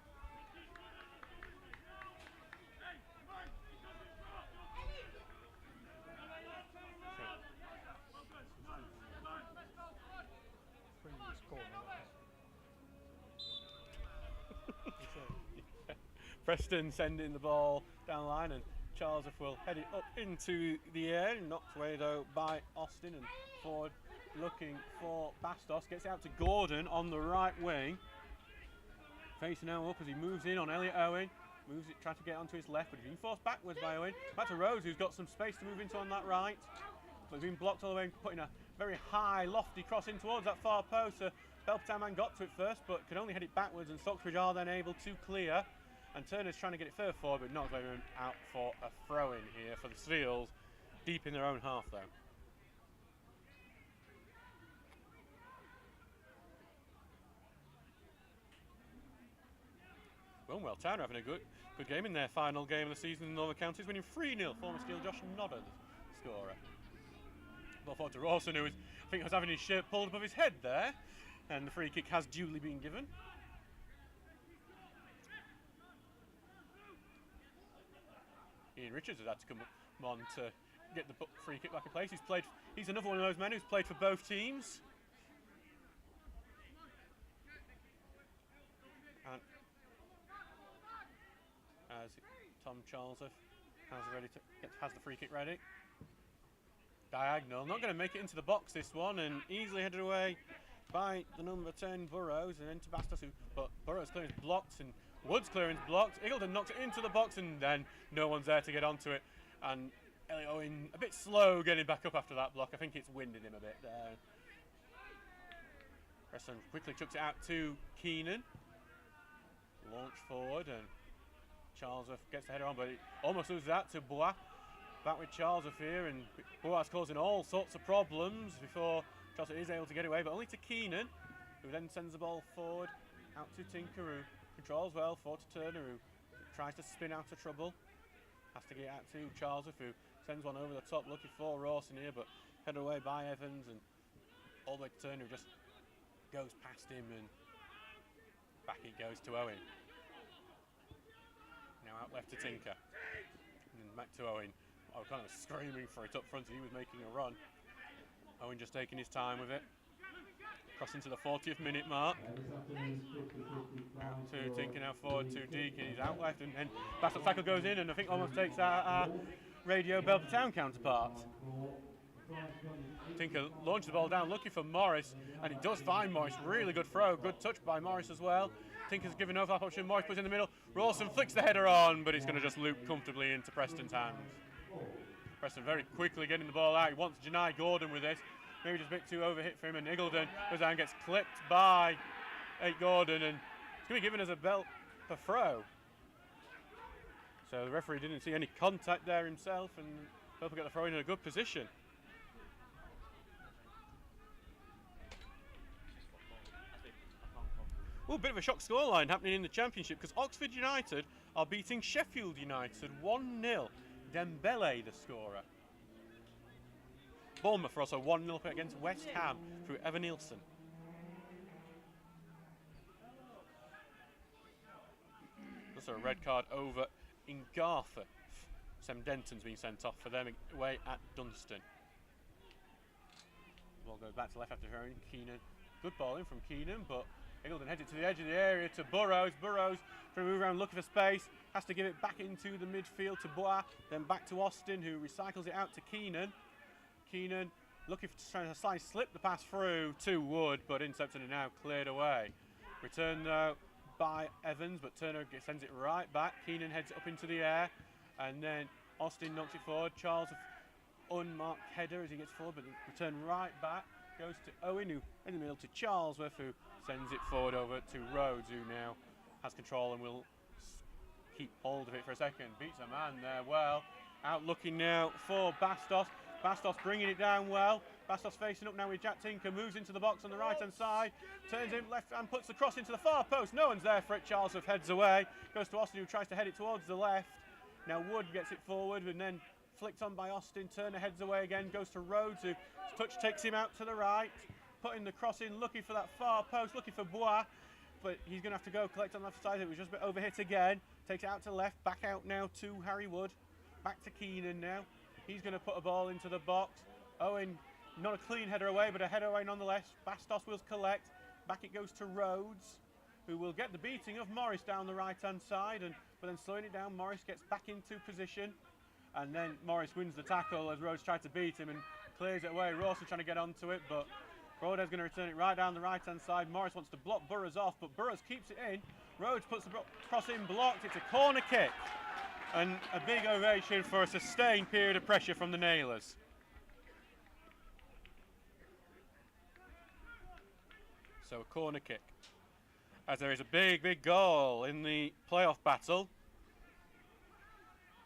Preston sending the ball down the line, and Charles will head it up into the air, knocked away though by Austin, and forward looking for Bastos, gets it out to Gordon on the right wing. Facing now up as he moves in on Elliot Owen, moves it, trying to get onto his left, but he's been forced backwards by Owen. Back to Rose, who's got some space to move into on that right. But he's been blocked all the way, putting a very high, lofty cross in towards that far post. So Belper man got to it first, but could only head it backwards, and Stocksbridge are then able to clear. And Turner's trying to get it further forward, but not going out for a throw-in here for the Seals, deep in their own half though. Well, Town are having a good game in their final game of the season in Northern Counties, winning 3-0. Former Steel Josh Nodder, the scorer. Ball forward to Rawson, who I think was having his shirt pulled above his head there, and the free kick has duly been given. Ian Richards has had to come on to get the free kick back in place. He's another one of those men who's played for both teams. And as Tom Charles has the free kick ready. Diagonal, not going to make it into the box this one, and easily headed away by the number 10 Burrows, and into Bastos, but Burrows clearance blocked, and Wood's clearance blocked. Eagleton knocks it into the box, and then no one's there to get onto it. And Elliot Owen a bit slow getting back up after that block. I think it's winded him a bit there. Preston quickly chucks it out to Keenan. Launch forward, and Charlesworth gets the header on, but it almost loses out to Bois. Back with Charlesworth here, and Bois causing all sorts of problems before Charlesworth is able to get away, but only to Keenan, who then sends the ball forward out to Tinkeroo. Controls well, forward to Turner, who tries to spin out of trouble. Has to get out to Charlesworth, who sends one over the top, looking for Rawson here, but headed away by Evans, and all the way to Turner, who just goes past him, and back it goes to Owen. Now out left to Tinker, and then back to Owen. I was kind of screaming for it up front, he was making a run. Owen just taking his time with it. Crossing to the 40th minute mark. Out to Tinker, now forward to Deacon. He's out left, and then Bastos tackle goes in, and I think almost takes our Radio Belper Town counterpart. Tinker launches the ball down, looking for Morris, and he does find Morris. Really good throw, good touch by Morris as well. Tinker's given overlap option. Morris puts in the middle. Rawson flicks the header on, but it's going to just loop comfortably into Preston's hands. Preston very quickly getting the ball out. He wants Janai Gordon with this. Maybe just a bit too overhit for him, and Eagleton goes down and gets clipped by Gordon, and it's going to be given as a Belper throw. So the referee didn't see any contact there himself, and Belper got the throw in a good position. Oh, bit of a shock scoreline happening in the Championship, because Oxford United are beating Sheffield United 1-0. Dembele the scorer. Bournemouth are also 1-0 against West Ham through Evan Nielsen. Also a red card over in Garforth. Sam Denton's been sent off for them away at Dunstan. Ball goes back to left after throwing. Keenan, good ball in from Keenan, but Eagleton heads it to the edge of the area to Burrows. Burrows trying to move around looking for space. Has to give it back into the midfield to Bois. Then back to Austin, who recycles it out to Keenan. Keenan looking for trying to slip the pass through to Wood, but intercepted and now cleared away. Returned though by Evans, but Turner sends it right back. Keenan heads it up into the air, and then Austin knocks it forward. Charles unmarked header as he gets forward, but return right back. Goes to Owen, who in the middle to Charlesworth, who sends it forward over to Rhodes, who now has control and will keep hold of it for a second. Beats a man there well. Out looking now for Bastos. Bastos bringing it down well. Bastos facing up now with Jack Tinker, moves into the box on the right hand side, turns in left and puts the cross into the far post. No one's there for it. Charles heads away, goes to Austin, who tries to head it towards the left. Now Wood gets it forward and then flicked on by Austin. Turner heads away again, goes to Rhodes, who touch takes him out to the right, putting the cross in, looking for that far post, looking for Bois, but he's going to have to go collect on the left side. It was just a bit overhit again. Takes it out to the left, back out now to Harry Wood, back to Keenan now. He's going to put a ball into the box. Owen, not a clean header away, but a header away nonetheless. Bastos will collect. Back it goes to Rhodes, who will get the beating of Morris down the right-hand side, but then slowing it down, Morris gets back into position, and then Morris wins the tackle as Rhodes tried to beat him and clears it away. Rawson trying to get onto it, but Broadhead's going to return it right down the right-hand side. Morris wants to block Burrows off, but Burrows keeps it in. Rhodes puts the cross in, blocked. It's a corner kick. And a big ovation for a sustained period of pressure from the Nailers. So a corner kick. As there is a big goal in the playoff battle.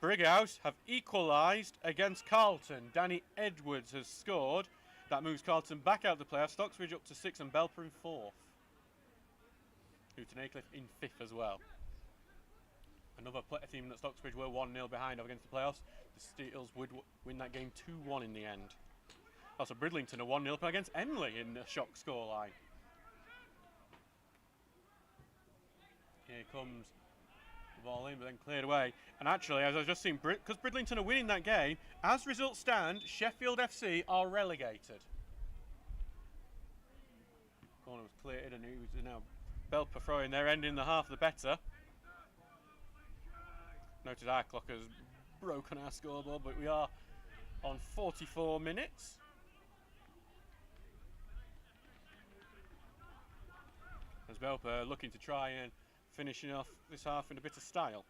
Brighouse have equalised against Carlton. Danny Edwards has scored. That moves Carlton back out of the playoffs. Stocksbridge up to 6th and Belper in 4th. Newton Aycliffe in 5th as well. Another team that Stocksbridge were 1-0 behind against the playoffs. The Steels would win that game 2-1 in the end. Also, Bridlington are 1-0 up against Emley in the shock scoreline. Here comes the ball in, but then cleared away. And actually, as I was just seeing, because Bridlington are winning that game, as results stand, Sheffield FC are relegated. Corner was cleared, and it was now Belper throwing their end in the half the better. Noted our clock has broken our scoreboard, but we are on 44 minutes. As Belper looking to try and finishing off this half in a bit of style.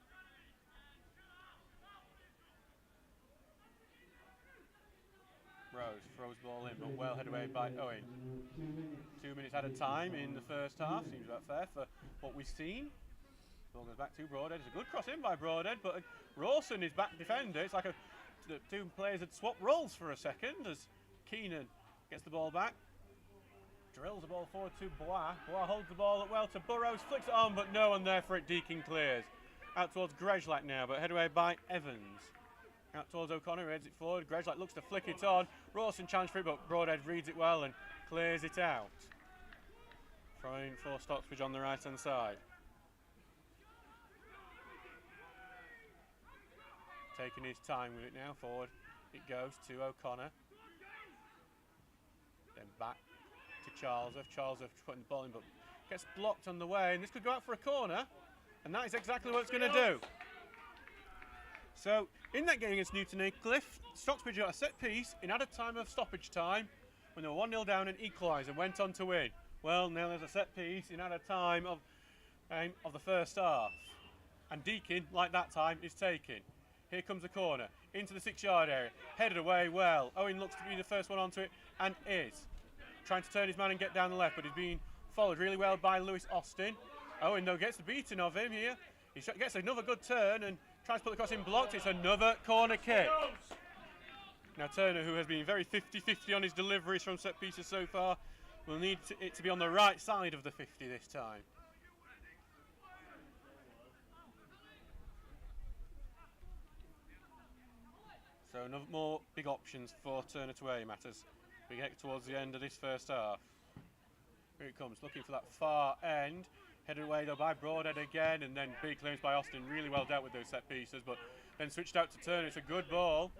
Rose throws ball in, but well headed away by Owen. 2 minutes at a time in the first half, seems about fair for what we've seen. Ball goes back to Broadhead. It's a good cross in by Broadhead, but Rawson is back defender. It's like the two players had swapped roles for a second as Keenan gets the ball back. Drills the ball forward to Bois. Bois holds the ball up well to Burrows, flicks it on, but no one there for it. Deakin clears. Out towards Grejlak now, but headed away by Evans. Out towards O'Connor, who heads it forward. Grejlak looks to flick it on. Rawson challenged for it, but Broadhead reads it well and clears it out. Throwing for Stocksbridge on the right-hand side. Taking his time with it now, forward it goes to O'Connor. Then back to Charlesworth. Charlesworth putting the ball in, but gets blocked on the way, and this could go out for a corner, and that is exactly what it's going to do. So, in that game against Newton Aycliffe, Stocksbridge got a set piece in added time of stoppage time when they were 1-0 down and equalised and went on to win. Well, now there's a set piece in added time of the first half, and Deakin, like that time, is taken. Here comes the corner, into the 6-yard area, headed away well. Owen looks to be the first one onto it, and is. Trying to turn his man and get down the left, but he's being followed really well by Lewis Austin. Owen, though, gets the beating of him here. He gets another good turn and tries to put the cross in, blocked. It's another corner kick. Now Turner, who has been very 50-50 on his deliveries from set pieces so far, will need it to be on the right side of the 50 this time. So no more big options for Turner to aim at as we get towards the end of this first half. Here it comes, looking for that far end. Headed away though by Broadhead again, and then big clearance by Austin. Really well dealt with those set pieces, but then switched out to Turner. It's a good ball.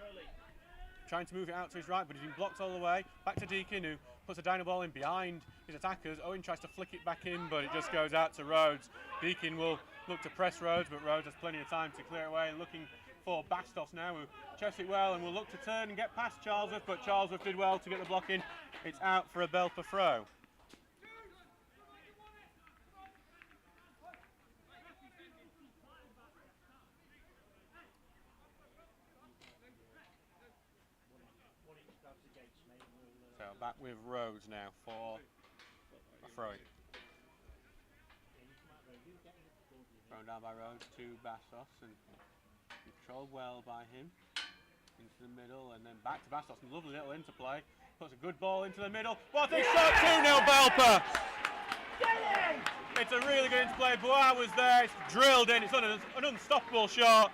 Trying to move it out to his right, but he's been blocked all the way. Back to Deakin, who puts a dino ball in behind his attackers. Owen tries to flick it back in, but it just goes out to Rhodes. Deakin will look to press Rhodes, but Rhodes has plenty of time to clear away. Looking for Bastos now, who chests it well and will look to turn and get past Charlesworth, but Charlesworth did well to get the block in. It's out for a Belper throw. So back with Rhodes now for a throw-in. Thrown down by Rhodes to Bastos and controlled well by him. into the middle and then back to Bastos. Lovely little interplay. Puts a good ball into the middle. What a shot! 2-0 Belper. It's a really good interplay. Bois was there. It's drilled in. It's an unstoppable shot.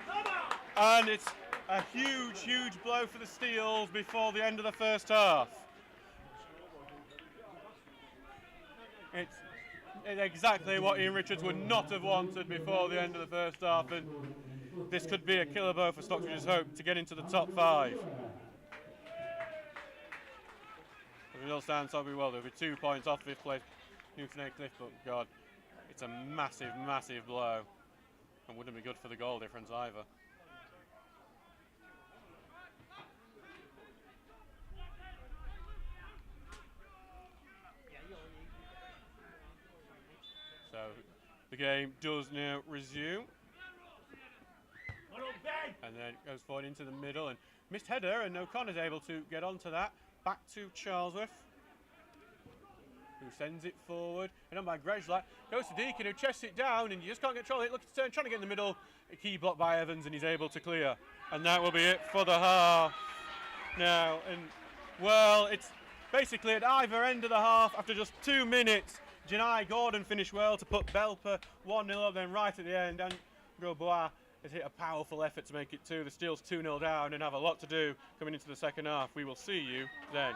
And it's a huge, huge blow for the Steels before the end of the first half. It's exactly what Ian Richards would not have wanted before the end of the first half, and this could be a killer blow for Stocksbridge's hope to get into the top 5. As we all stand, so well, there'll be 2 points off 5th place Newton Aycliffe, but God, it's a massive, massive blow, and wouldn't be good for the goal difference either. So the game does now resume. And then goes forward into the middle and missed header, and O'Connor's able to get onto that. Back to Charlesworth, who sends it forward. And on by Greshla, goes to Deacon, who chests it down, and you just can't control it. Looks to turn, trying to get in the middle. A key block by Evans, and he's able to clear. And that will be it for the half. Now, and well, it's basically at either end of the half after just 2 minutes. Janai Gordon finished well to put Belper 1-0 up, then right at the end, and Bois has hit a powerful effort to make it 2. The Steels 2-0 down and have a lot to do coming into the second half. We will see you then.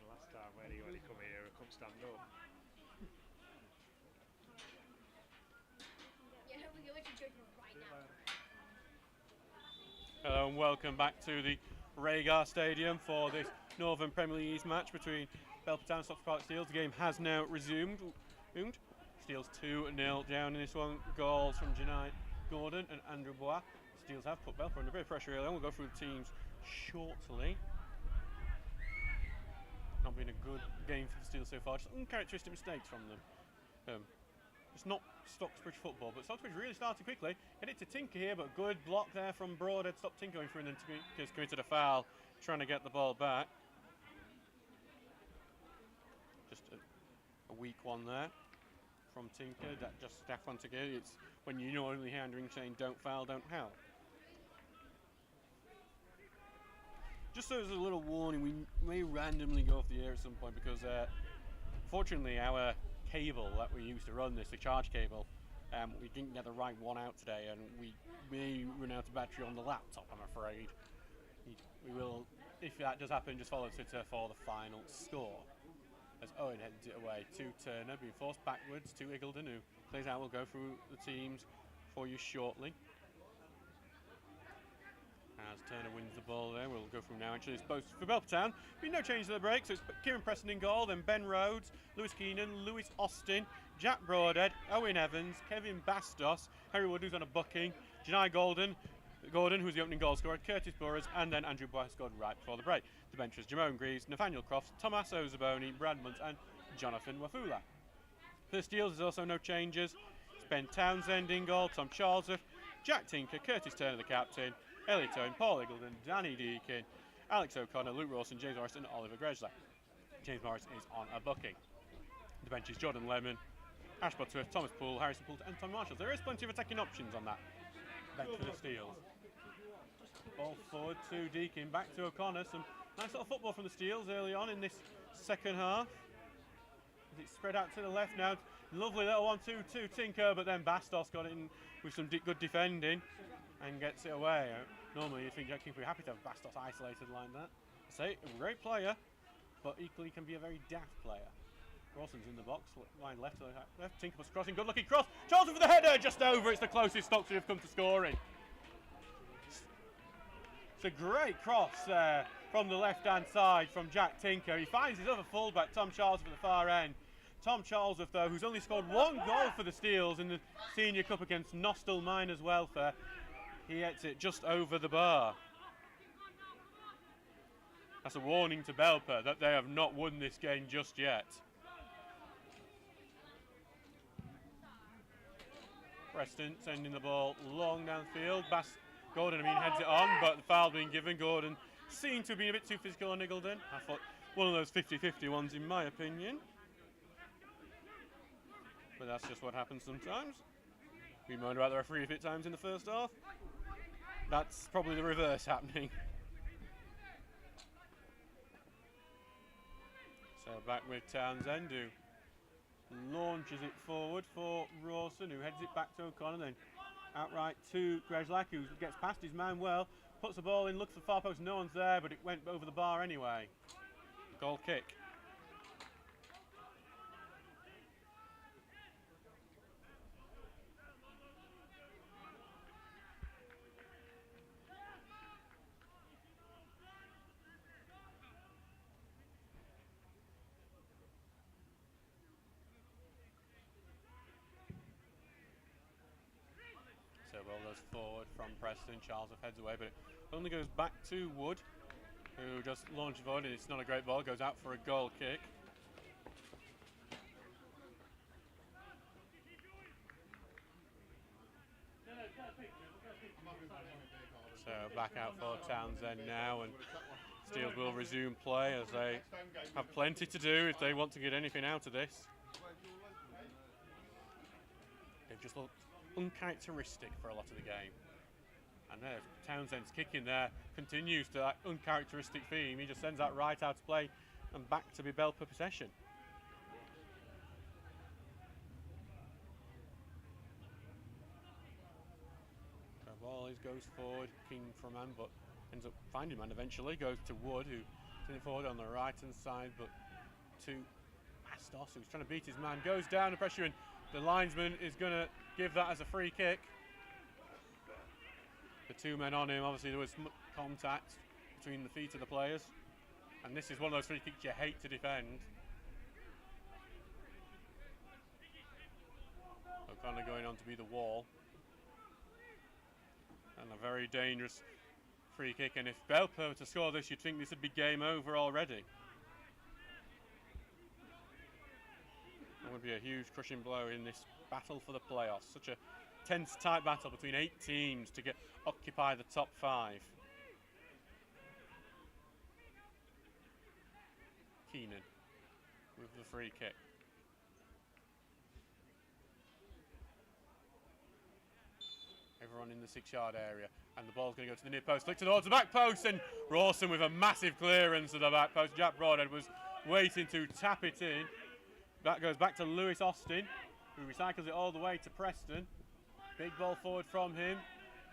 Last time when he come here and come stand up. Yeah, we're going to judge him right now. Hello and welcome back to the Rhaegar Stadium for this Northern Premier League East match between Belper Town and Stocksbridge Park Steels. The game has now resumed. Steels 2-0 down in this one. Goals from Janai Gordon and Andrew Bois. Steels have put Belper under a bit of pressure early on. We'll go through the teams shortly. Not been a good game for the Steels so far. Just uncharacteristic mistakes from them. It's not Stocksbridge football, but Stocksbridge really started quickly. Get it to Tinker here, but good block there from Broadhead. Stop Tinker going through, and then Tinker's committed a foul, trying to get the ball back. a weak one there from Tinker. That just staff on to go. It's when you normally hear Andrew saying don't foul, don't help. Just so as a little warning, we may randomly go off the air at some point because fortunately our cable that we used to run this, the charge cable, we didn't get the right one out today, and we may run out of battery on the laptop, I'm afraid. We will, if that does happen, just follow Twitter for the final score. As Owen heads it away to Turner, being forced backwards to Iggledon, who plays out. We'll go through the teams for you shortly. As Turner wins the ball there, we'll go through now. Actually, it's both for Belper Town. Been no change to the break, so it's Kieran Preston in goal, then Ben Rhodes, Lewis Keenan, Lewis Austin, Jack Broadhead, Owen Evans, Kevin Bastos, Harry Wood, who's on a booking, Janai Gordon, who's the opening goal scorer, Curtis Burrows, and then Andrew Boyce scored right before the break. The benchers, Jerome Greaves, Nathaniel Crofts, Thomas Ozaboni, Brad Munt, and Jonathan Wafula. For the Steels, there's also no changes. It's Ben Townsend in goal, Tom Charlesworth, Jack Tinker, Curtis Turner, the captain, Elliot Owen, Paul Iggledon, Danny Deakin, Alex O'Connor, Luke Rawson, James Morris, and Oliver Gresley. James Morris is on a booking. The benches, Jordan Lemon, Ash Butterworth, Thomas Poole, Harrison Poole, and Tom Marshall. There is plenty of attacking options on that bench for the Steels. Ball forward to Deakin, back to O'Connor. Some nice little football from the Steels early on in this second half. As it's spread out to the left now. Lovely little 1-2-2 Tinker, but then Bastos got it in with some good defending and gets it away. Normally you think Jack Tinker would be happy to have Bastos isolated like that. I say, a great player, but equally can be a very daft player. Rawson's in the box, line left, Tinker was crossing, good looking cross. Charlton for the header, just over. It's the closest Stocksbridge have come to scoring. It's a great cross from the left-hand side from Jack Tinker. He finds his other fullback, Tom Charlesworth, at the far end. Tom Charlesworth, though, who's only scored one goal for the Steels in the Senior Cup against Nostell Miners Welfare, he hits it just over the bar. That's a warning to Belper that they have not won this game just yet. Preston sending the ball long downfield. Gordon, heads it on, but the foul being given. Gordon seemed to have been a bit too physical on Iggledon. I thought one of those 50-50 ones, in my opinion. But that's just what happens sometimes. We moaned about the referee a few times in the first half. That's probably the reverse happening. So back with Townsend, who launches it forward for Rawson, who heads it back to O'Connor, then outright to Greslak, who gets past his man well, puts the ball in, looks for the far post, no one's there, but it went over the bar anyway. Goal kick. So ball goes forward from Preston. Charlesworth heads away, but it only goes back to Wood, who just launches forward, and it's not a great ball. Goes out for a goal kick. So back out for Townsend now, and Steels will resume play as they have plenty to do if they want to get anything out of this. They've just looked uncharacteristic for a lot of the game. And there's Townsend's kick in there, continues to that uncharacteristic theme. He just sends that right out to play and back to be Belper possession. The ball goes forward, King for man, but ends up finding man eventually. Goes to Wood, who sends it forward on the right hand side, but to Bastos, who's trying to beat his man. Goes down the pressure, and the linesman is going to give that as a free kick. The two men on him, obviously there was contact between the feet of the players, and this is one of those free kicks you hate to defend. O'Connor going on to be the wall, and a very dangerous free kick, and if Belper were to score this, you'd think this would be game over already. That would be a huge crushing blow in this battle for the playoffs. Such a tense, tight battle between 8 teams to occupy the top 5. Keenan with the free kick. on in the 6-yard area. And the ball's going to go to the near post, flick towards the back post, and Rawson with a massive clearance of the back post. Jack Broadhead was waiting to tap it in. That goes back to Lewis Austin, who recycles it all the way to Preston. Big ball forward from him.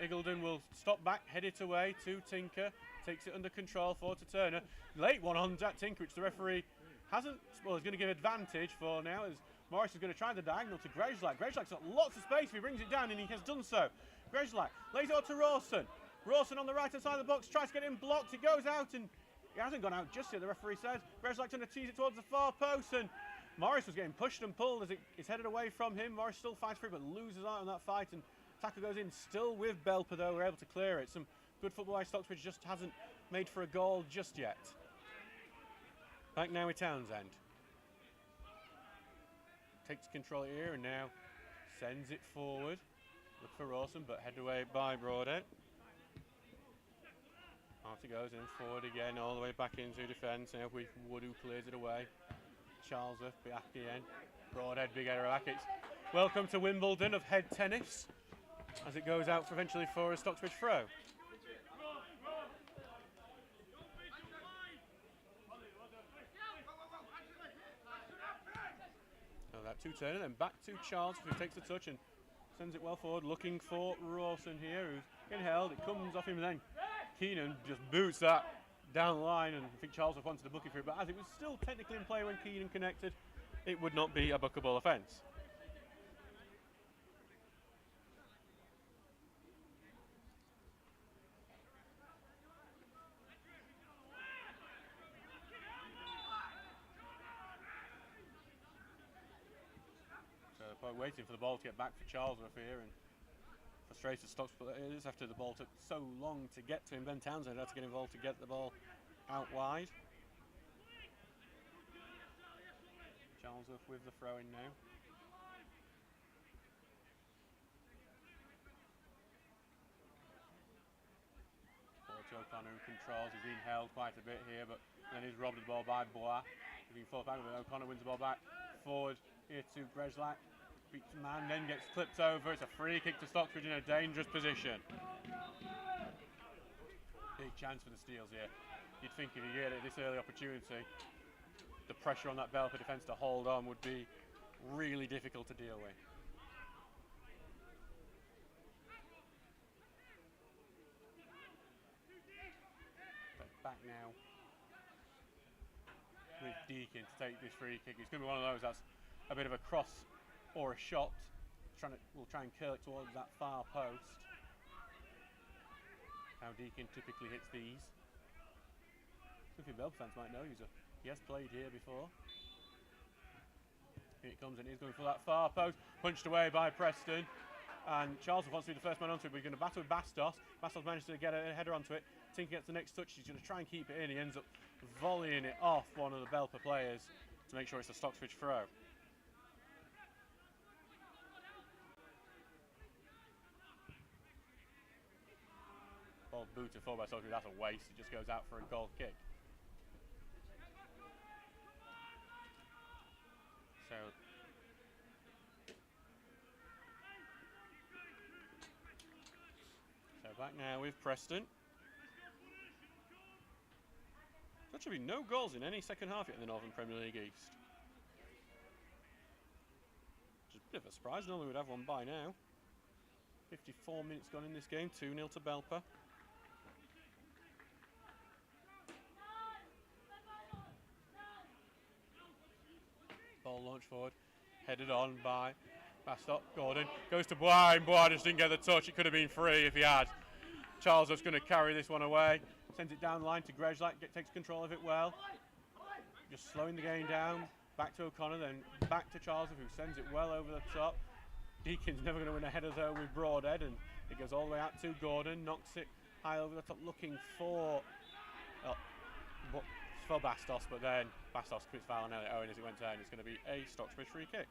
Iggulden will stop back, head it away to Tinker. Takes it under control, forward to Turner. Late one on Jack Tinker, which the referee hasn't, well, is going to give advantage for now, as Morris is going to try the diagonal to Grejlak. Grejlak's got lots of space if he brings it down, and he has done so. Grejlak lays it out to Rawson. Rawson on the right-hand side of the box, tries to get him blocked. It goes out, and it hasn't gone out just yet, the referee says. Grejlak's going to tease it towards the far post, and Morris was getting pushed and pulled as it's headed away from him. Morris still fights for it, but loses out on that fight, and tackle goes in still with Belper, though. We're able to clear it. Some good football by Stocksbridge, just hasn't made for a goal just yet. Back now with Townsend. Takes control here and now sends it forward. Look for Rawson, but headed away by Broadhead. Off it goes, and forward again, all the way back into defence. Now with Wood, who clears it away. Charlesworth back again. Broadhead, big error back. It's welcome to Wimbledon of head tennis, as it goes out for eventually for a Stocksbridge throw. So that to Turner, then back to Charles, who takes the touch and sends it well forward, looking for Rawson here, who's getting held. It comes off him, and then Keenan just boots that down the line, and I think Charles wanted to book it for it, but as it was still technically in play when Keenan connected, it would not be a bookable offence. Waiting for the ball to get back for Charlesworth here, and frustrated Stocksbridge after the ball took so long to get to him. Ben Townsend had to get involved to get the ball out wide. Charlesworth with the throw in now. Forward to O'Connor, who controls. He's been held quite a bit here, but then he's robbed the ball by Bois. He's been fought back with it. O'Connor wins the ball back forward here to Grejlak. Beats the man, then gets clipped over. It's a free kick to Stocksbridge in a dangerous position. Big chance for the Steels here. You'd think if you get it this early opportunity, the pressure on that Belper defence to hold on would be really difficult to deal with. But back now with Deakin to take this free kick. It's going to be one of those that's a bit of a cross or a shot. We'll try and curl it towards that far post. How Deakin typically hits these. Something Belper fans might know. He has played here before. Here it comes, and he's going for that far post. Punched away by Preston. And Charles wants to be the first man onto it, but he's going to battle with Bastos. Bastos managed to get a header onto it. Tinker gets the next touch. He's going to try and keep it in. He ends up volleying it off one of the Belper players to make sure it's a Stocksbridge throw. Ball booted forward by Stocksbridge. That's a waste. It just goes out for a goal kick. So back now with Preston. There should be no goals in any second half yet in the Northern Premier League East. Which is a bit of a surprise. Normally we'd have one by now. 54 minutes gone in this game. 2-0 to Belper. Ball launched forward, headed on by Bastop. Gordon goes to Bois, and Bois just didn't get the touch. It could have been free if he had. Charles was going to carry this one away, sends it down the line to Grejlak, takes control of it well. Just slowing the game down, back to O'Connor, then back to Charles, who sends it well over the top. Deakin's never going to win a header though with Broadhead, and it goes all the way out to Gordon, knocks it high over the top, looking for Bastos, but then Bastos commits foul on Elliot Owen as it went down. It's going to be a Stocksbridge free kick.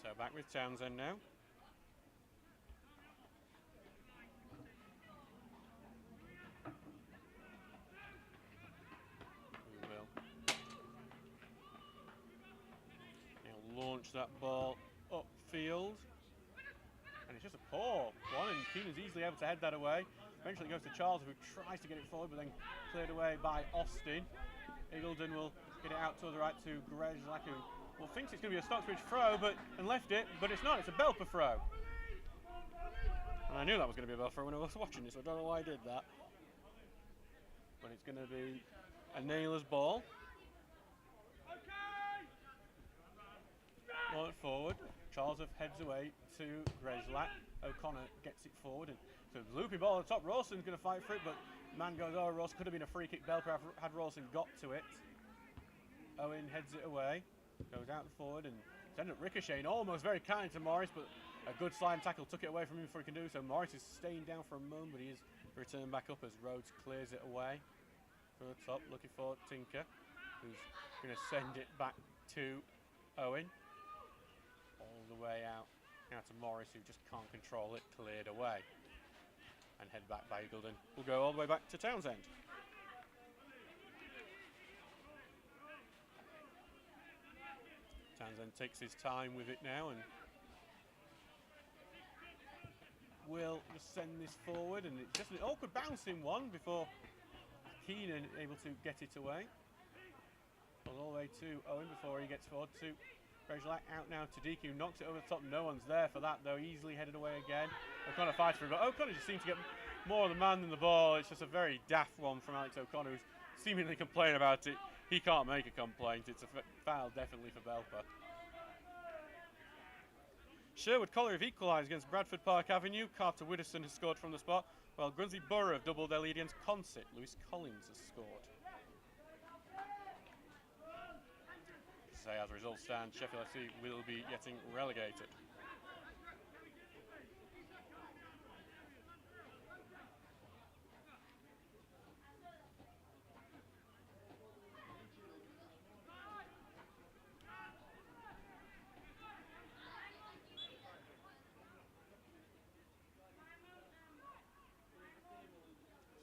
So back with Townsend now. Who will now launch that ball upfield. And it's just a poor one, and Keenan's easily able to head that away. Eventually it goes to Charles, who tries to get it forward, but then cleared away by Austin. Eagledon will get it out to the right to Grezlak, who well, thinks it's going to be a Stocksbridge throw, and left it, but it's not. It's a Belper throw. And I knew that was going to be a Belper throw when I was watching this. I don't know why I did that. But it's going to be a Nailers ball. Ball it forward. Charles heads away to Grezlak. O'Connor gets it forward, and so the looping ball at the top. Rawson's going to fight for it, but man goes over. Rawson could have been a free kick. Belper had Rawson got to it. Owen heads it away, goes out and forward, and it's ended up ricocheting. Almost very kind to Morris, but a good slide tackle took it away from him before he can do so. Morris is staying down for a moment, but he is returned back up as Rhodes clears it away from the top, looking for Tinker, who's going to send it back to Owen. All the way out now to Morris, who just can't control it, cleared away. And head back by Eagledon. We'll go all the way back to Townsend. Townsend takes his time with it now and will just send this forward, and it's just an awkward bouncing one before Keenan able to get it away. All the way to Owen before he gets forward to Grezlak. Out now to DQ, knocks it over the top. No one's there for that though. Easily headed away again. O'Connor fights for it, but O'Connor just seems to get more of the man than the ball. It's just a very daft one from Alex O'Connor, who's seemingly complaining about it. He can't make a complaint. It's a foul definitely for Belper. Sherwood Collier have equalised against Bradford Park Avenue. Carter Widdowson has scored from the spot, while Grunsey Borough have doubled their lead against Consett. Lewis Collins has scored. Say as a result stands, Sheffield FC will be getting relegated.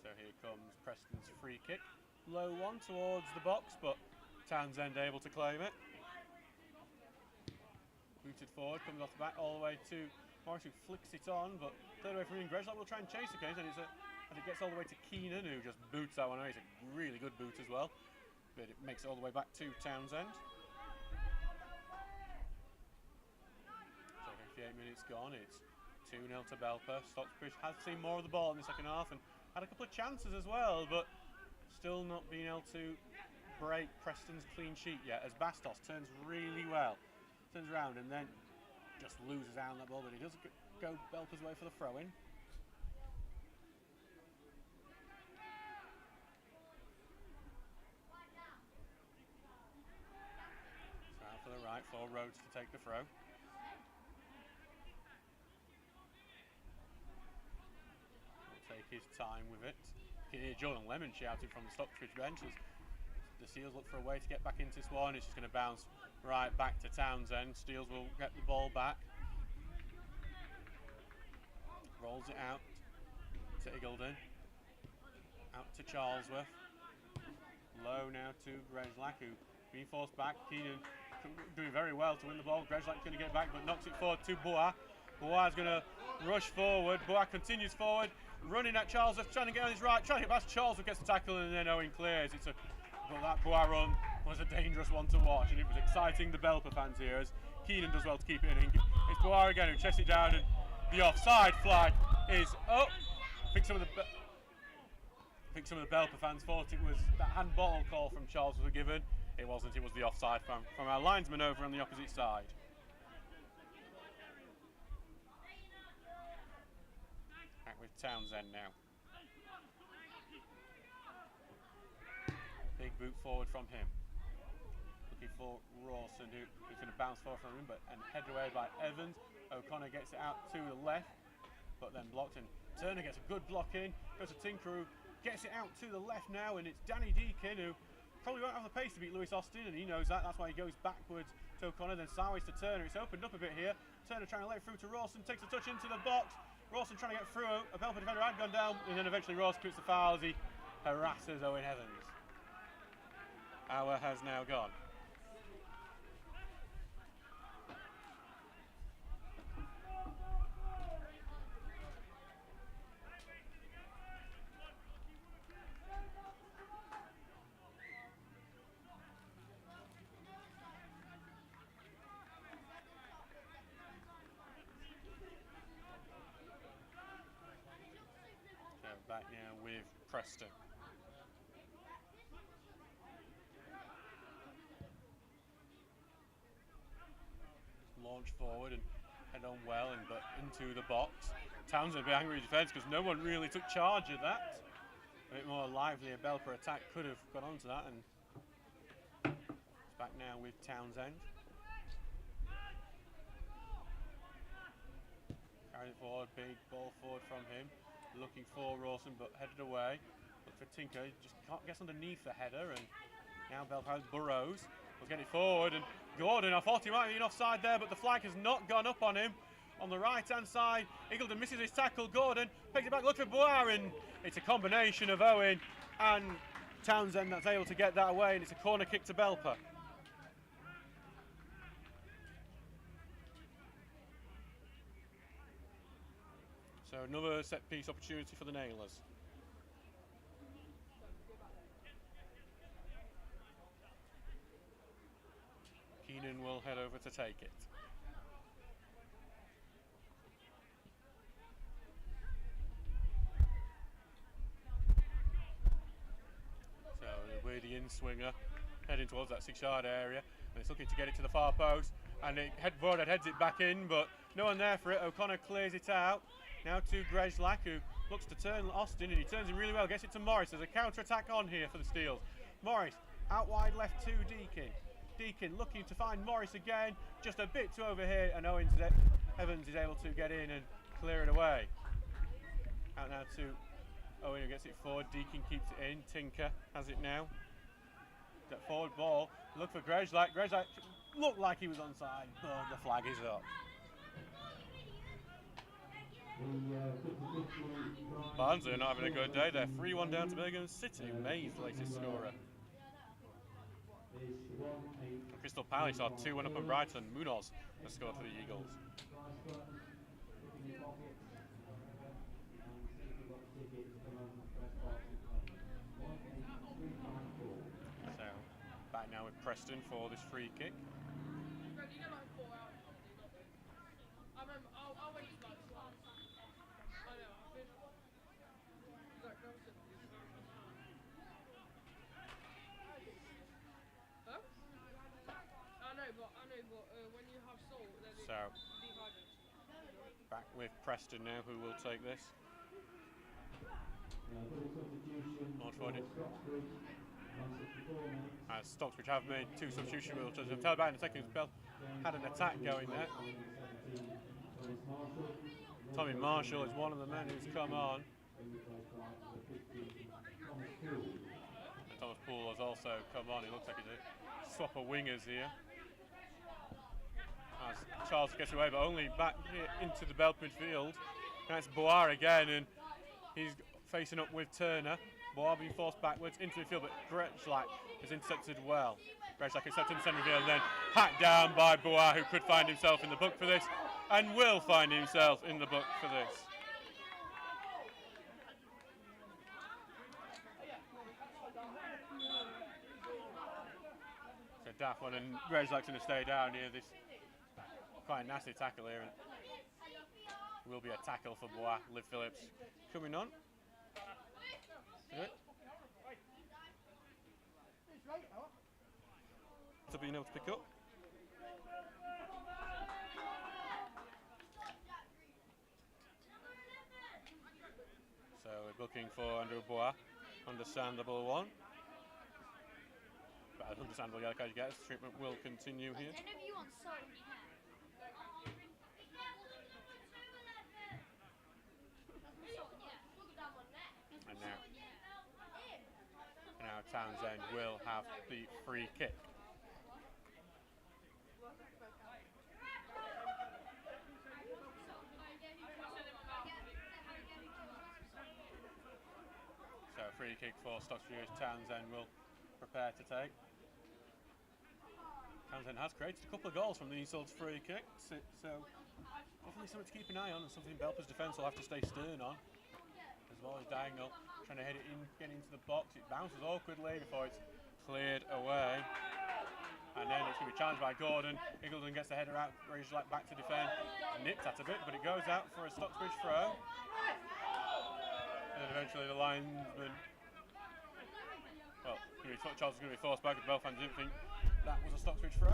So here comes Preston's free kick. Low one towards the box, but Townsend able to claim it. Booted forward, comes off the back all the way to Morris, who flicks it on, but third away from him. Grezlak will try and chase again, and as it gets all the way to Keenan, who just boots that one away. It's a really good boot as well, but it makes it all the way back to Townsend. So 58 minutes gone, it's 2-0 to Belper. Stocksbridge has seen more of the ball in the second half and had a couple of chances as well, but still not being able to break Preston's clean sheet yet, as Bastos turns really well. Turns around and then just loses out on that ball, but he does go Belper's way for the throw-in. So out for the right for Rhodes to take the throw. Will take his time with it. You can hear Jordan Lemon shouting from the Stocksbridge bench as the Seals look for a way to get back into this one. It's just going to bounce right back to Townsend. Steels will get the ball back. Rolls it out to Eagledon. Out to Charlesworth. Low now to Grezlak, who being forced back. Keenan doing very well to win the ball. Grezlak's going to get back, but knocks it forward to Bois. Bois is going to rush forward. Bois continues forward, running at Charlesworth, trying to get on his right, trying to get past Charlesworth, gets the tackle, and then Owen clears. But that Bois run was a dangerous one to watch, and it was exciting the Belper fans here as Keenan does well to keep it in. It's Bois again who chests it down, and the offside flag is up. I think some of the Belper fans thought it was that handball call from Charles was given. It wasn't, it was the offside from our linesman over on the opposite side. Back with Townsend now. Big boot forward from him. Looking for Rawson, who's going to bounce forward from him, and headed away by Evans. O'Connor gets it out to the left, but then blocked, and Turner gets a good block in. Goes to Tinker, who gets it out to the left now, and it's Danny Deakin, who probably won't have the pace to beat Lewis Austin, and he knows that. That's why he goes backwards to O'Connor, then sideways to Turner. It's opened up a bit here. Turner trying to let it through to Rawson, takes a touch into the box. Rawson trying to get through. A Belper defender had gone down, and then eventually Rawson commits the foul as he harasses Owen Evans. Hour has now gone. Preston. Launch forward and head on well, but into the box. Townsend a bit angry with defence because no one really took charge of that. A bit more lively, a Belper attack could have got onto that, and it's back now with Townsend. Carrying forward, big ball forward from him. Looking for Rawson, but headed away. Look for Tinker, just can't get underneath the header, and now Belper Burrows will get it forward, and Gordon, I thought he might have been offside there, but the flag has not gone up on him. On the right-hand side, Eagleton misses his tackle. Gordon picks it back, look for Bois, and it's a combination of Owen and Townsend that's able to get that away, and it's a corner kick to Belper. So another set-piece opportunity for the Nailers. Keenan will head over to take it. So with the in-swinger heading towards that 6-yard area, and it's looking to get it to the far post, and Vorad heads it back in, but no one there for it. O'Connor clears it out. Now to Grezlak, who looks to turn Austin, and he turns it really well, gets it to Morris. There's a counter-attack on here for the Steels. Morris, out wide left to Deakin. Deakin looking to find Morris again, just a bit too over here, and Evans is able to get in and clear it away. Out now to Owen, who gets it forward. Deakin keeps it in. Tinker has it now. That forward ball, look for Grezlak. Grezlak looked like he was onside, but the flag is up. Barnsley are not having a good day. They're 3-1 down to Birmingham City, May's latest scorer. And Crystal Palace are 2-1 up on Brighton. Munoz has scored for the Eagles. So back now with Preston for this free kick. So back with Preston now, who will take this. As Stocksbridge have made 2 substitution rules. I'll tell about in a second. Bell had an attack going there. Tommy Marshall is one of the men who's come on. And Thomas Poole has also come on. It looks like it's a swap of wingers here. As Charles gets away, but only back here into the Belper midfield. Now it's Bois again, and he's facing up with Turner. Bois being forced backwards into the field, but Grezlak is intercepted well. Grezlak intercepted in the centre of the field, and then hacked down by Bois, who could find himself in the book for this, and will find himself in the book for this. So Dafflin and Grezlak's going to stay down here. This quite a nasty tackle here, and will be a tackle for Bois. Liv Phillips coming on. To being able to pick up. So we're looking for Andrew Bois. Understandable one. But as understandable yellow card you get, treatment will continue here. And now Townsend will have the free kick. So free kick for Stocksbridge. Townsend will prepare to take. Townsend has created a couple of goals from these sorts of free kicks, so definitely something to keep an eye on, and something Belper's defence will have to stay stern on. As well as diagonal, trying to head it in, get into the box. It bounces awkwardly before it's cleared away. And then it's going to be challenged by Gordon. Eagleton gets the header out, Grezlak back to defend. Nipped at a bit, but it goes out for a Stocksbridge throw. And eventually the linesman, well, Charles is going to be forced back, and Bell fans didn't think that was a Stocksbridge throw.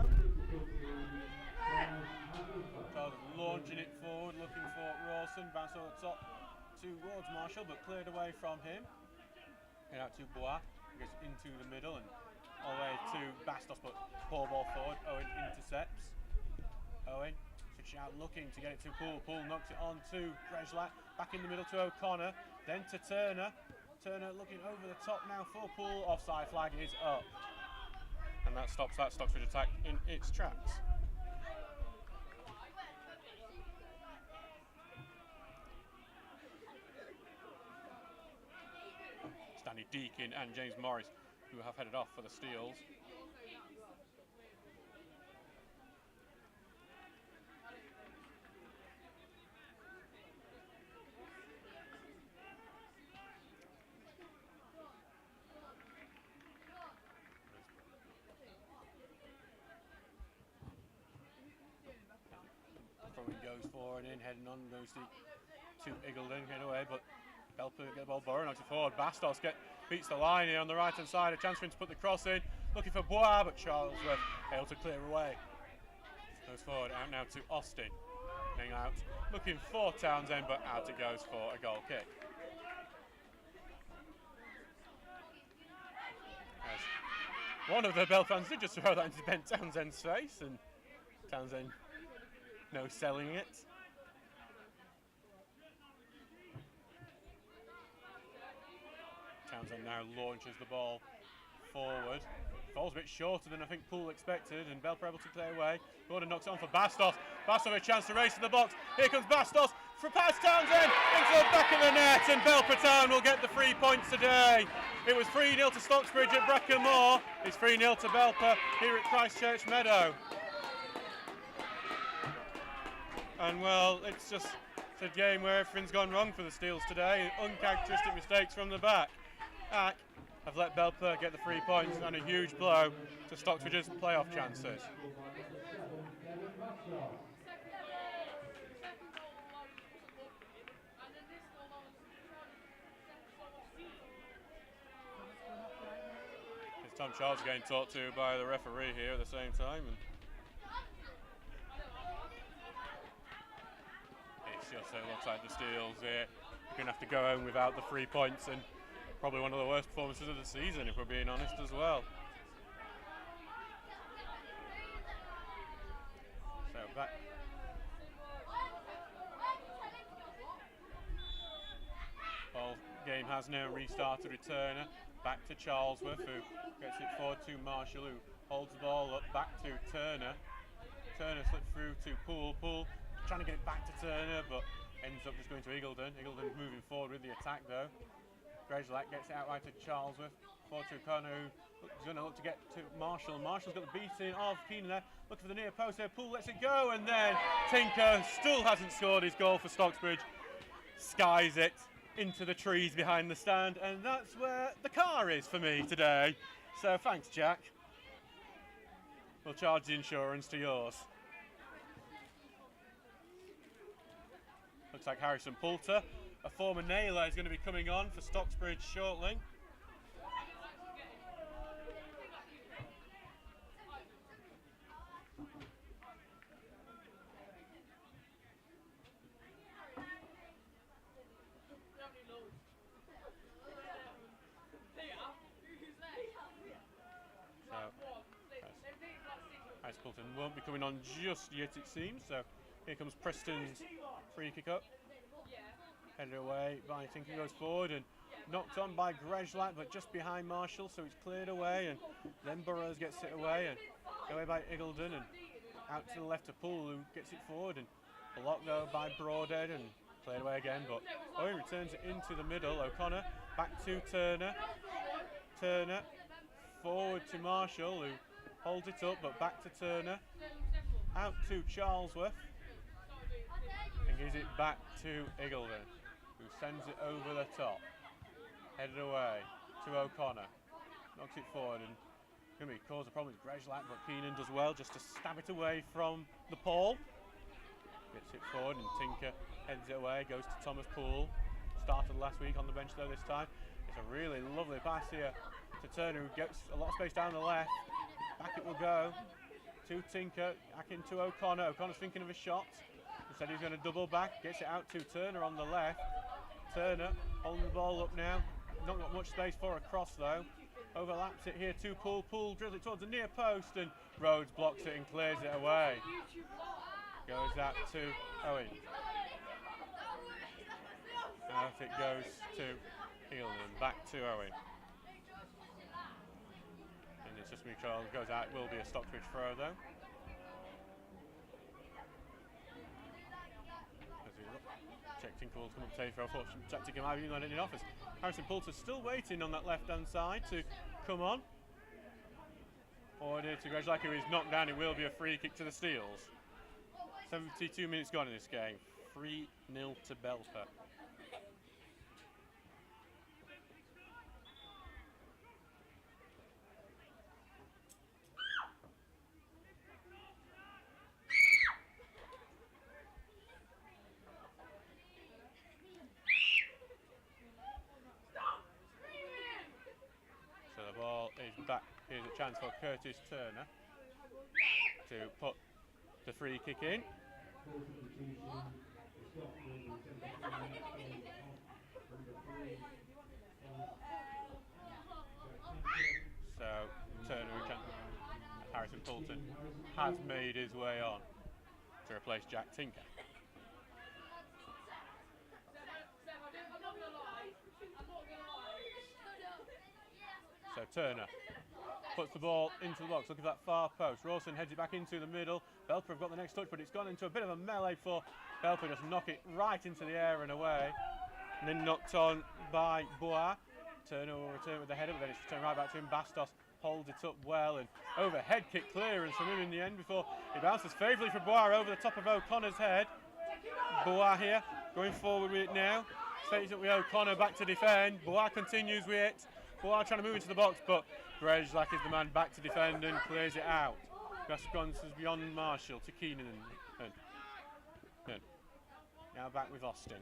Charles launching it forward, looking for Rawson, bounce over the top towards Marshall, but cleared away from him. And out to Bois, gets into the middle and all the way to Bastos, but poor ball forward. Owen intercepts. Owen switching out, looking to get it to Poole. Poole knocks it on to Grejlat, back in the middle to O'Connor, then to Turner. Turner looking over the top now for Poole. Offside flag is up. And that stops that Stocksbridge attack in its tracks. Stanley Deakin and James Morris, who have headed off for the Steels. Probably goes forward in, heading on, goes to Iggulden, get away, but Belper get the ball, Burrow knocks it forward. Bastos beats the line here on the right hand side. A chance for him to put the cross in. Looking for Bois, but Charlesworth able to clear away. Goes forward, out now to Austin. Getting out, looking for Townsend, but out it goes for a goal kick. As one of the Bell fans did just throw that into Ben Townsend's face, and Townsend no selling it. Townsend now launches the ball forward. Falls a bit shorter than I think Poole expected, and Belper able to clear away. Gordon knocks it on for Bastos. Bastos with a chance to race to the box. Here comes Bastos for past Townsend into the back of the net, and Belper Town will get the 3 points today. It was 3-0 to Stocksbridge at Brecon Moor. It's 3-0 to Belper here at Christchurch Meadow. And well, it's a game where everything's gone wrong for the Steels today. Uncharacteristic mistakes from the back. Ack have let Belper get the 3 points, and a huge blow to Stocksbridge's playoff chances. It's Tom Charles getting talked to by the referee here at the same time. And it just looks like the Steels here are going to have to go home without the 3 points, and probably one of the worst performances of the season, if we're being honest as well. So back. Ball game has now restarted with Turner. Back to Charlesworth, who gets it forward to Marshall, who holds the ball up. Back to Turner. Turner slips through to Poole. Poole trying to get it back to Turner, but ends up just going to Iggulden. Iggulden moving forward with the attack though. Grejlat gets it out right to Charlesworth. Forward to O'Connor, who's going to look to get to Marshall. Marshall's got the beating of Keenan there. Looking for the near post there. Poole lets it go, and then Tinker still hasn't scored his goal for Stocksbridge. Skies it into the trees behind the stand, and that's where the car is for me today. So thanks, Jack. We'll charge the insurance to yours. Looks like Harrison Poulter, a former nailer, is going to be coming on for Stocksbridge shortly. Poulton won't be coming on just yet, it seems. So here comes Preston's free kick up. Headed away by Tinker, goes forward and knocked on by Grejlat, but just behind Marshall, so it's cleared away, and then Burrows gets it away and away by Iggulden, and out to the left to Poole, who gets it forward and blocked though by Broadhead and cleared away again. But Owen returns it into the middle. O'Connor back to Turner. Turner forward to Marshall, who holds it up, but back to Turner. Out to Charlesworth. And gives it back to Iggulden, who sends it over the top. Headed away to O'Connor. Knocks it forward, and going to cause a problem with Grejlat, but Keenan does well just to stab it away from the pole. Gets it forward, and Tinker heads it away, goes to Thomas Poole. started last week on the bench though this time. It's a really lovely pass here to Turner, who gets a lot of space down the left. Back it will go to Tinker, back into O'Connor. O'Connor's thinking of a shot. Instead he's going to double back, gets it out to Turner on the left. Turner holding the ball up now. Not got much space for a cross though. Overlaps it here to Poole. Poole drills it towards the near post and Rhodes blocks it and clears it away. Goes out to Owen. Out it goes to Heelan, back to Owen. And it's just Michael goes out. It will be a Stocksbridge throw though. As we look, check Tinker will come up to take throw. Unfortunately, Jack Tinker might be going in the office. Harrison Poulter still waiting on that left hand side to come on. Forward here to Greg, who is knocked down. It will be a free kick to the Steels. 72 minutes gone in this game. 3-0 to Belper. So the ball is back. Here's a chance for Curtis Turner to put the free kick in. So Turner, Harrison Poulton has made his way on to replace Jack Tinker. So Turner puts the ball into the box. Look at that far post. Rawson heads it back into the middle. Belper have got the next touch, but it's gone into a bit of a melee for Belper. Just knock it right into the air and away. And then knocked on by Bois. Turner will return with the header, but then it's returned right back to him. Bastos holds it up well and overhead kick clearance from him in the end before it bounces favourably for Bois over the top of O'Connor's head. Bois here going forward with it now. Stays up with O'Connor back to defend. Bois continues with it. Bois trying to move into the box, but Grezlak is the man back to defend and clears it out. Gascoigne is beyond Marshall to Keenan and now back with Austin.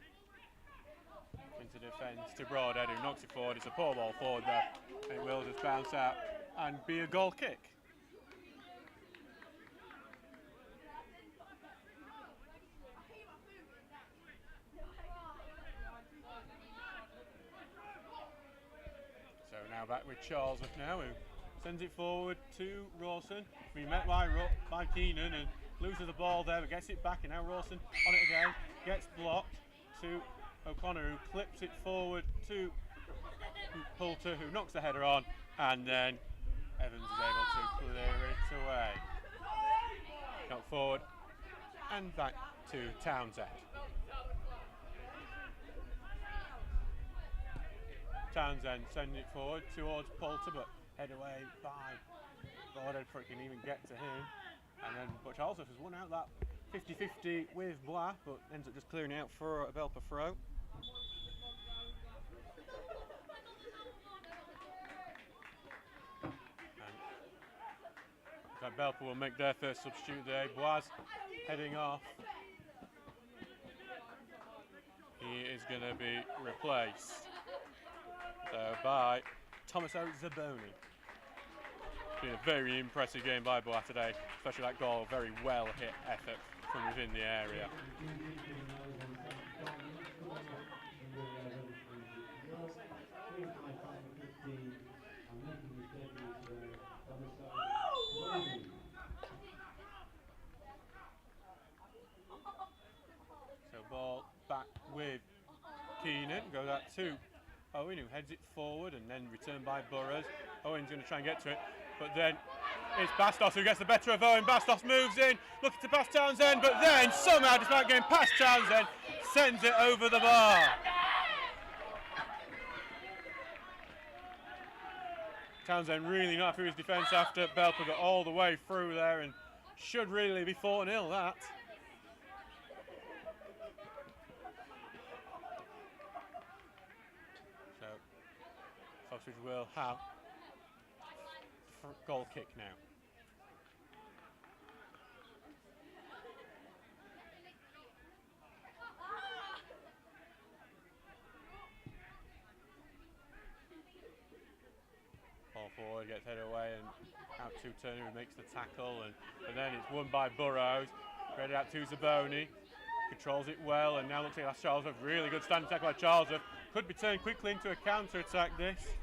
Into defence to Broadhead, who knocks it forward. It's a poor ball forward there. And it will just bounce out and be a goal kick. So now back with Charlesworth now, who sends it forward to Rawson. We met by Keenan and loses the ball there, but gets it back, and now Rawson on it again. Gets blocked to O'Connor, who clips it forward to Poulter, who knocks the header on, and then Evans is able to clear it away. Knocked forward and back to Townsend. Townsend sending it forward towards Poulter, but head away by Broadhead before it can even get to him. And then but Charlesworth has won out that 50-50 with Bois, but ends up just clearing it out for a Belper throw. So Belper will make their first substitute there. Bois heading off. He is going to be replaced by Thomas Zaboni. It's been a very impressive game by Bois today, especially that goal, very well hit effort from within the area. So ball back with Keenan, goes out to Owen, who heads it forward and then returned by Burrows. Owen's going to try and get to it, but then it's Bastos who gets the better of Owen. Bastos moves in, looking to pass Townsend, but then somehow, despite getting past Townsend, sends it over the bar. Townsend really not happy with his defence after Belper got all the way through there and should really be 4-0 that. So Stocksbridge will have goal kick now. Ball forward, gets headed away and out to Turner, who makes the tackle, and then it's won by Burrows. Credit out to Zaboni, controls it well, and now looks like that's Charlesworth. Really good standing tackle by Charlesworth. Could be turned quickly into a counter-attack this.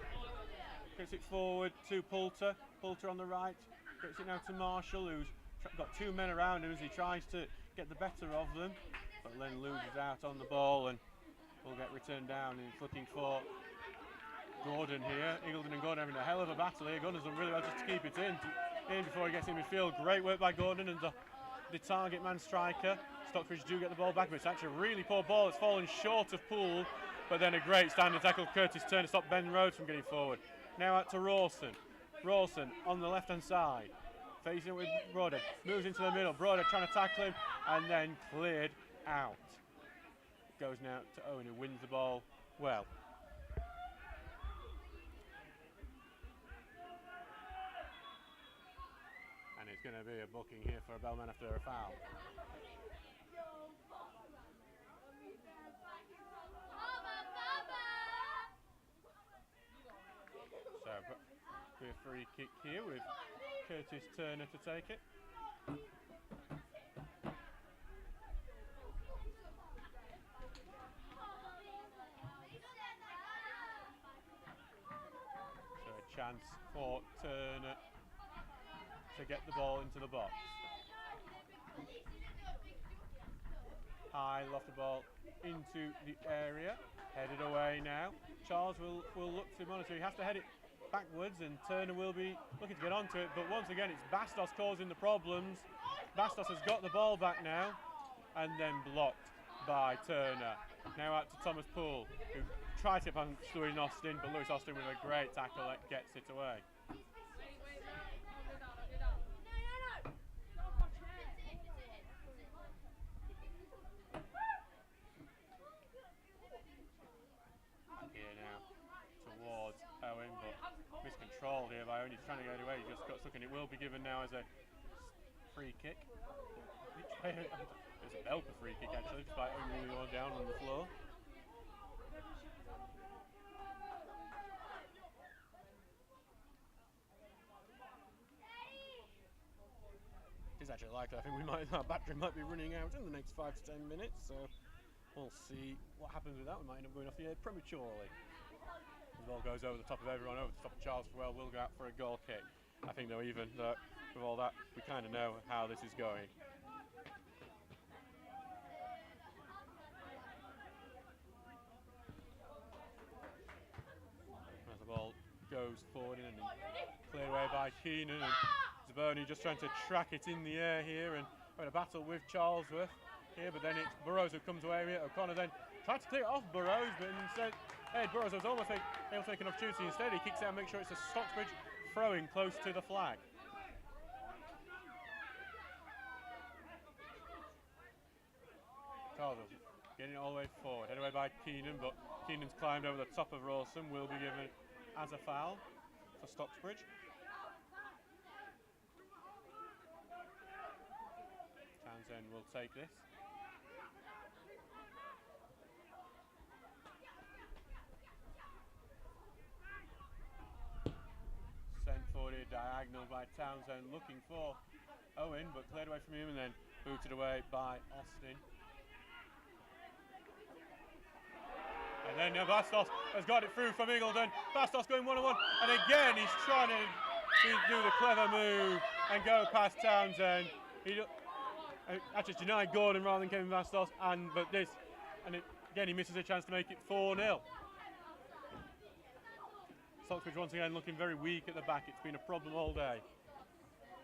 Gets it forward to Poulter. Poulter on the right. Gets it now to Marshall, who's got two men around him as he tries to get the better of them. But then loses out on the ball and will get returned down. And he's looking for Gordon here. Eagleton and Gordon having a hell of a battle here. Gordon's done really well just to keep it in before he gets in midfield. Great work by Gordon and the target man striker. Stocksbridge do get the ball back, but it's actually a really poor ball. It's fallen short of Poole, but then a great standing tackle. Curtis Turner to stop Ben Rhodes from getting forward. Now out to Rawson. Rawson on the left-hand side, facing it with Broadhead. Moves into the middle. Broadhead trying to tackle him, and then cleared out. Goes now to Owen, who wins the ball well. And it's going to be a booking here for a bellman after a foul. So, be a free kick here with Curtis Turner to take it. So a chance for Turner to get the ball into the box. High, loft the ball into the area. Headed away now. Charles will look to monitor. He has to head it backwards, and Turner will be looking to get onto it. But once again, it's Bastos causing the problems. Bastos has got the ball back now, and then blocked by Turner. Now out to Thomas Poole, who tried to hit Lewis Austin, but Lewis Austin with a great tackle that gets it away. Owen, but miscontrolled here by Owen. He's trying to get away. He just got stuck, and it will be given now as a free kick. It's a Belper free kick actually, despite Owen really going down on the floor. It is actually likely. I think our battery might be running out in the next 5 to 10 minutes, so we'll see what happens with that. We might end up going off the air prematurely. The ball goes over the top of everyone, over the top of Charles Farwell, will go out for a goal kick. I think though, even with all that, we kind of know how this is going. As the ball goes forward and cleared away by Keenan, and Zaboni just trying to track it in the air here, and having a battle with Charlesworth here, but then it's Burrows who comes away with it. O'Connor then tried to clear it off Burrows, but instead Ed Burrows was almost able to take an opportunity. Instead, he kicks out and makes sure it's a Stocksbridge throwing close to the flag. Carver getting it all the way forward, headed away by Keenan, but Keenan's climbed over the top of Rawson, will be given as a foul for Stocksbridge. Townsend will take this. Sent forward here, diagonal by Townsend, looking for Owen, but cleared away from him and then booted away by Austin. And then Bastos has got it through from Eagleton. Bastos going one-on-one, and again he's trying to do the clever move and go past Townsend. He actually denied Gordon rather than Kevin Bastos, again he misses a chance to make it 4-0. Stocksbridge once again looking very weak at the back. It's been a problem all day.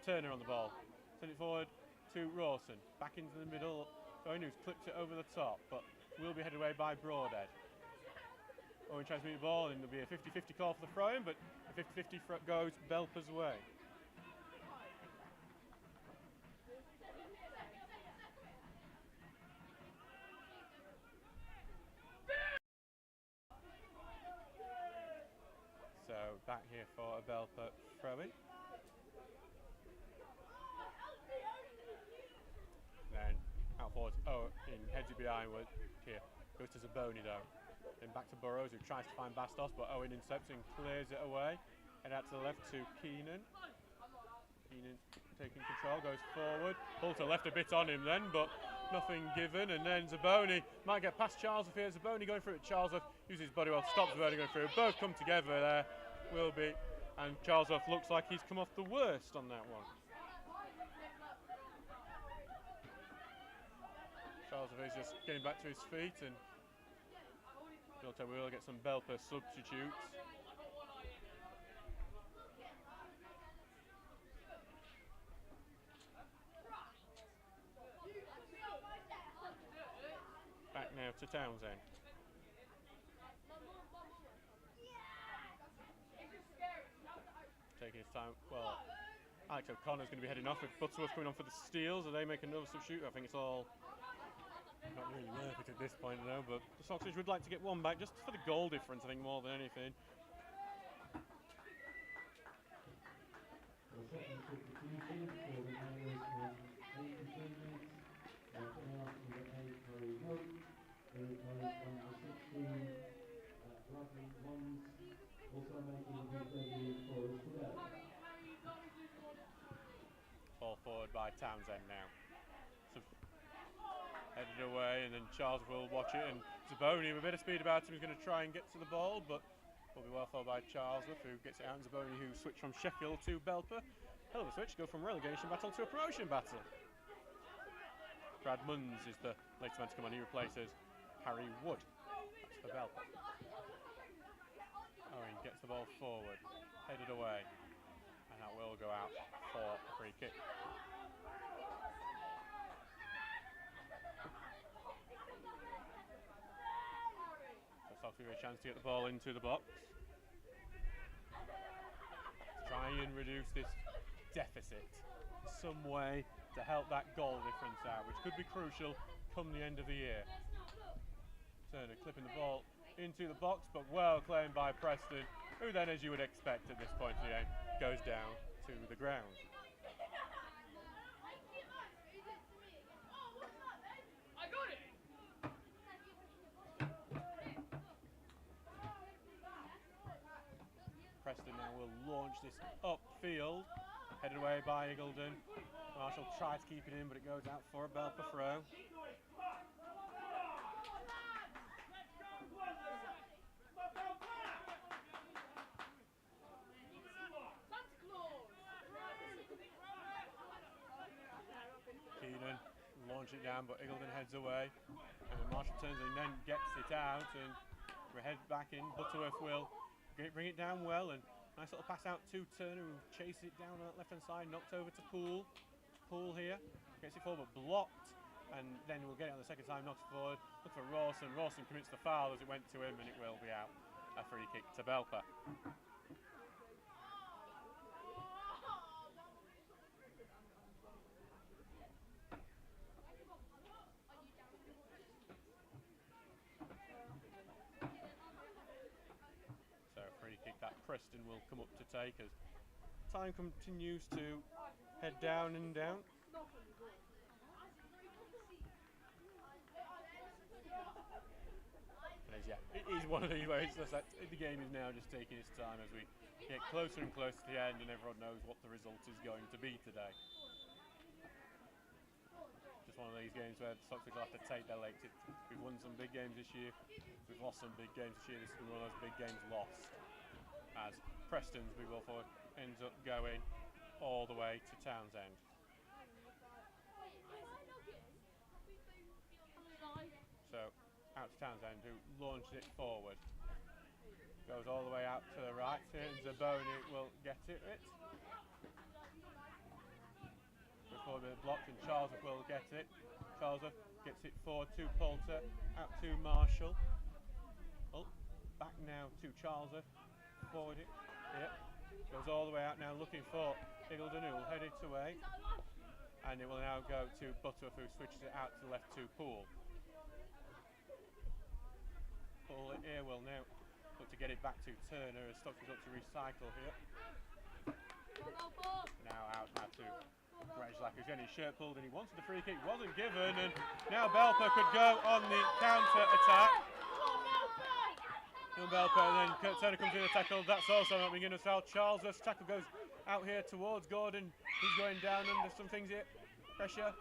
Turner on the ball. Send it forward to Rawson. Back into the middle. Owen, who's clipped it over the top, but will be headed away by Broadhead. Owen tries to meet the ball, and there'll be a 50-50 call for the throw-in, but the 50-50 goes Belper's way. So back here for a Belper throw-in. Then out forward, heads it behind here. Goes to Zaboni though. Then back to Burrows, who tries to find Bastos, but Owen intercepts and clears it away. Head out to the left to Keenan. Keenan taking control, goes forward. Poulter left a bit on him then, but nothing given. And then Zaboni might get past Charlesworth here. Zaboni going through it. Charlesworth uses his body well, stops Zaboni going through. Both come together there. Will be. And Charlesworth looks like he's come off the worst on that one. Charlesworth is just getting back to his feet, and Belter will get some Belper substitutes. Back now to Townsend. Taking his time. Well, Alex O'Connor's going to be heading off. If Butterworth coming on for the steals, or they make another substitute, I think it's all not really worth it at this point now. But the Stocksbridge would like to get one back just for the goal difference, I think, more than anything. Ball forward by Townsend now. So headed away, and then Charles will watch it, and Zaboni with a bit of speed about him is going to try and get to the ball, but will be well followed by Charlesworth, who gets it out, and Zaboni, who switched from Sheffield to Belper. Hell of a switch, go from relegation battle to a promotion battle. Brad Munns is the latest man to come on. He replaces Harry Wood. That's for Belper. Owen gets the ball forward, headed away, and that will go out for a free kick. So Stocksbridge a chance to get the ball into the box. Try and reduce this deficit some way to help that goal difference out, which could be crucial come the end of the year. Turner clipping the ball into the box, but well claimed by Preston, who then, as you would expect at this point of the game, goes down to the ground. Preston now will launch this upfield, headed away by Eagledon. Marshall tries to keep it in, but it goes out for a Belper throw. Keenan launch it down, but Eagledon heads away, and then Marshall turns and then gets it out, and we head back in. Butterworth will bring it down well, and nice little pass out to Turner, who chases it down on that left hand side, knocked over to Poole. Poole here gets it forward, but blocked, and then we'll get it on the second time, knocks it forward. Look for Rawson. Rawson commits the foul as it went to him, and it will be out. A free kick to Belper. That Preston will come up to take as time continues to head down and down. And it is one of these where it's just that the game is now just taking its time as we get closer and closer to the end, and everyone knows what the result is going to be today. Just one of these games where the Stocksbridge will have to take their legs. We've won some big games this year, we've lost some big games this year. This is one of those big games lost, as Preston's big ball forward ends up going all the way to Townsend. So out to Townsend, who launched it forward. Goes all the way out to the right here, and Zaboni will get it. Before the blocked, and Charlesworth will get it. Charlesworth gets it forward to Poulter, out to Marshall. Oh, back now to Charlesworth. Forward it, yep. Goes all the way out now, looking for Eagledon, who will head it away, and it will now go to Butterworth, who switches it out to the left to Poole. Poole here will now look to get it back to Turner as Stocksbridge up to recycle here. Now out now to Grejlak, who's getting his shirt pulled, and he wanted the free kick, wasn't given, and now Belper could go on the counter attack. Belper, and then Kurt Turner comes in the tackle. That's also not being enough foul. Charles West's tackle goes out here towards Gordon. He's going down under some things here. Pressure.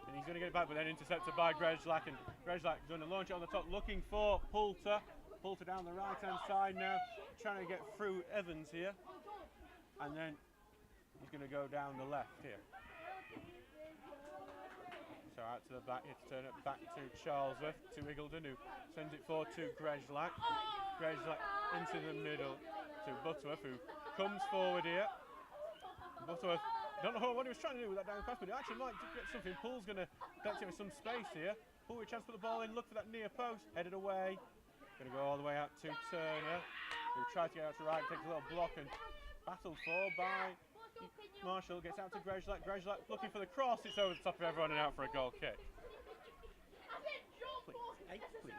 And he's going to get it back, but then intercepted by Grejlak. And Grejlak is going to launch it on the top, looking for Poulter. Poulter down the right-hand side now, trying to get through Evans here. And then he's going to go down the left here. So out to the back, here to turn it back to Charlesworth, to Iggulden, who sends it forward to Grejlak. Grejlak into the middle to Butterworth, who comes forward here. Butterworth, don't know what he was trying to do with that down pass, but he actually might get something. Pool's going to get him with some space here. Pool with a chance to put the ball in, look for that near post, headed away. Going to go all the way out to Turner, who tries to get out to right, takes a little block and battled for by Marshall, gets out to Grejlak. Grejlak looking for the cross, it's over the top of everyone and out for a goal kick. Please.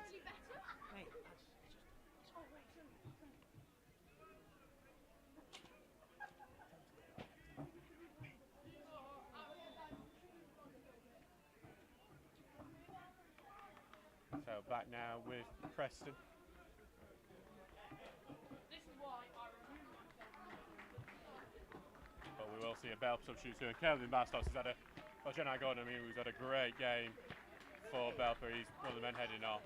So back now with Preston. But we will see a Belper substitute soon. Kelvin Bastos has had Jenai Gordon, who's had a great game for Belper. He's one of the men heading off.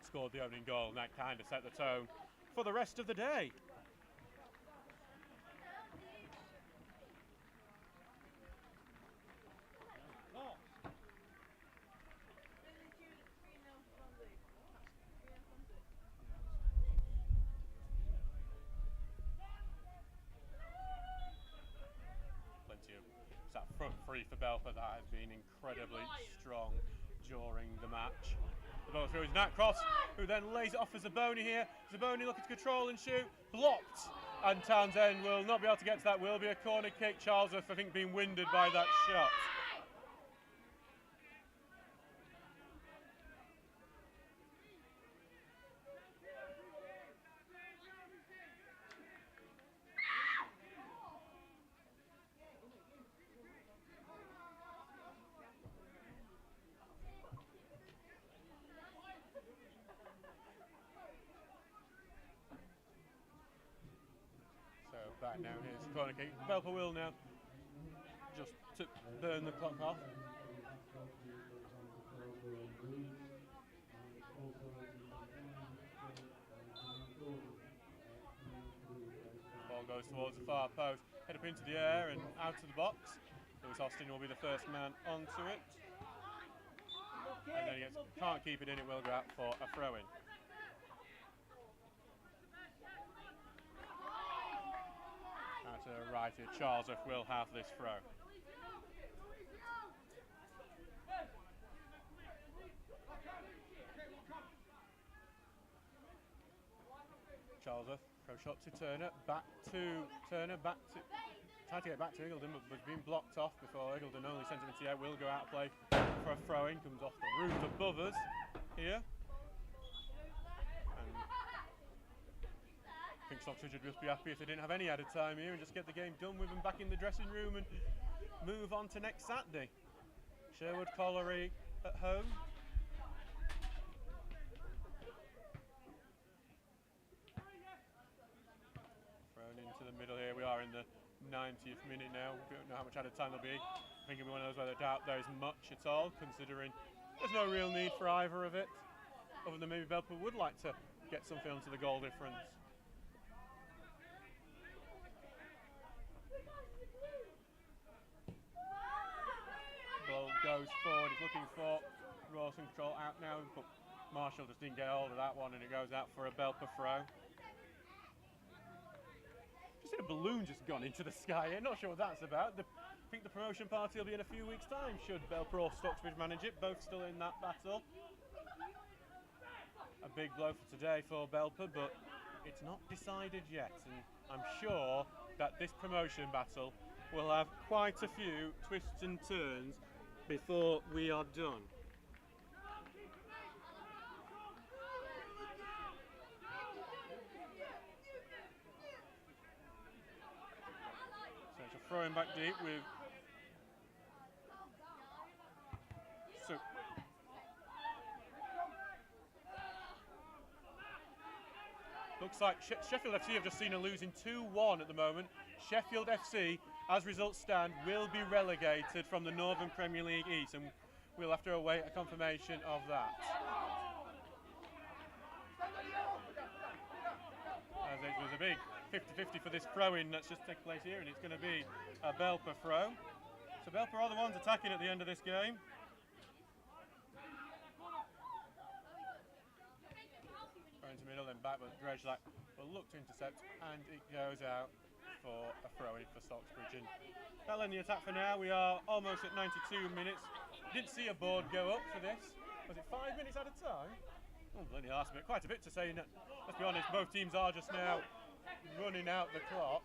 Scored the opening goal, and that kind of set the tone for the rest of the day. That front three for Belper that has been incredibly strong during the match. The ball through is Nat Cross, who then lays it off for Zaboni here. Zaboni looking to control and shoot, blocked, and Townsend will not be able to get to that. Will be a corner kick. Charlesworth, I think, being winded by that shot. Back now, here's the corner kick. Belper will now just to burn the clock off. Ball goes towards the far post, head up into the air and out to the box. Lewis Austin will be the first man onto it. And then he can't keep it in, it will go out for a throw-in. To the right here, Charlesworth will have this throw. Charlesworth, throw shot to Turner, back to Turner, back to... Tried to get back to Iggulden, but was being blocked off before Iggulden only sends him into the air. Will go out of play for a throw-in, comes off the roof above us here. I think Stocksbridge would just be happy if they didn't have any added time here and just get the game done with them back in the dressing room and move on to next Saturday. Sherwood Colliery at home. Thrown into the middle here. We are in the 90th minute now. We don't know how much added time there'll be. I think it'll be one of those where I doubt there is much at all, considering there's no real need for either of it, other than maybe Belper would like to get something onto the goal difference. Ball goes forward, he's looking for Rawson control out now, but Marshall just didn't get hold of that one and it goes out for a Belper throw. Just seen a balloon just gone into the sky here, not sure what that's about. I think the promotion party will be in a few weeks' time, should Belper or Stocksbridge manage it, both still in that battle. A big blow for today for Belper, but it's not decided yet, and I'm sure that this promotion battle will have quite a few twists and turns before we are done. So it's a throwing back deep with Looks like Sheffield FC have just seen a losing 2-1 at the moment. Sheffield FC, as results stand, will be relegated from the Northern Premier League East, and we'll have to await a confirmation of that. As it was a big 50-50 for this throw-in that's just taken place here, and it's going to be a Belper throw. So Belper are the ones attacking at the end of this game. Into middle and back, but Grejlak will look to intercept, and it goes out for a throw-in for Stocksbridge. And that'll end the attack for now. We are almost at 92 minutes. Didn't see a board go up for this. Was it 5 minutes at a time? Oh, bloody last bit. Quite a bit to say. Let's be honest, both teams are just now running out the clock.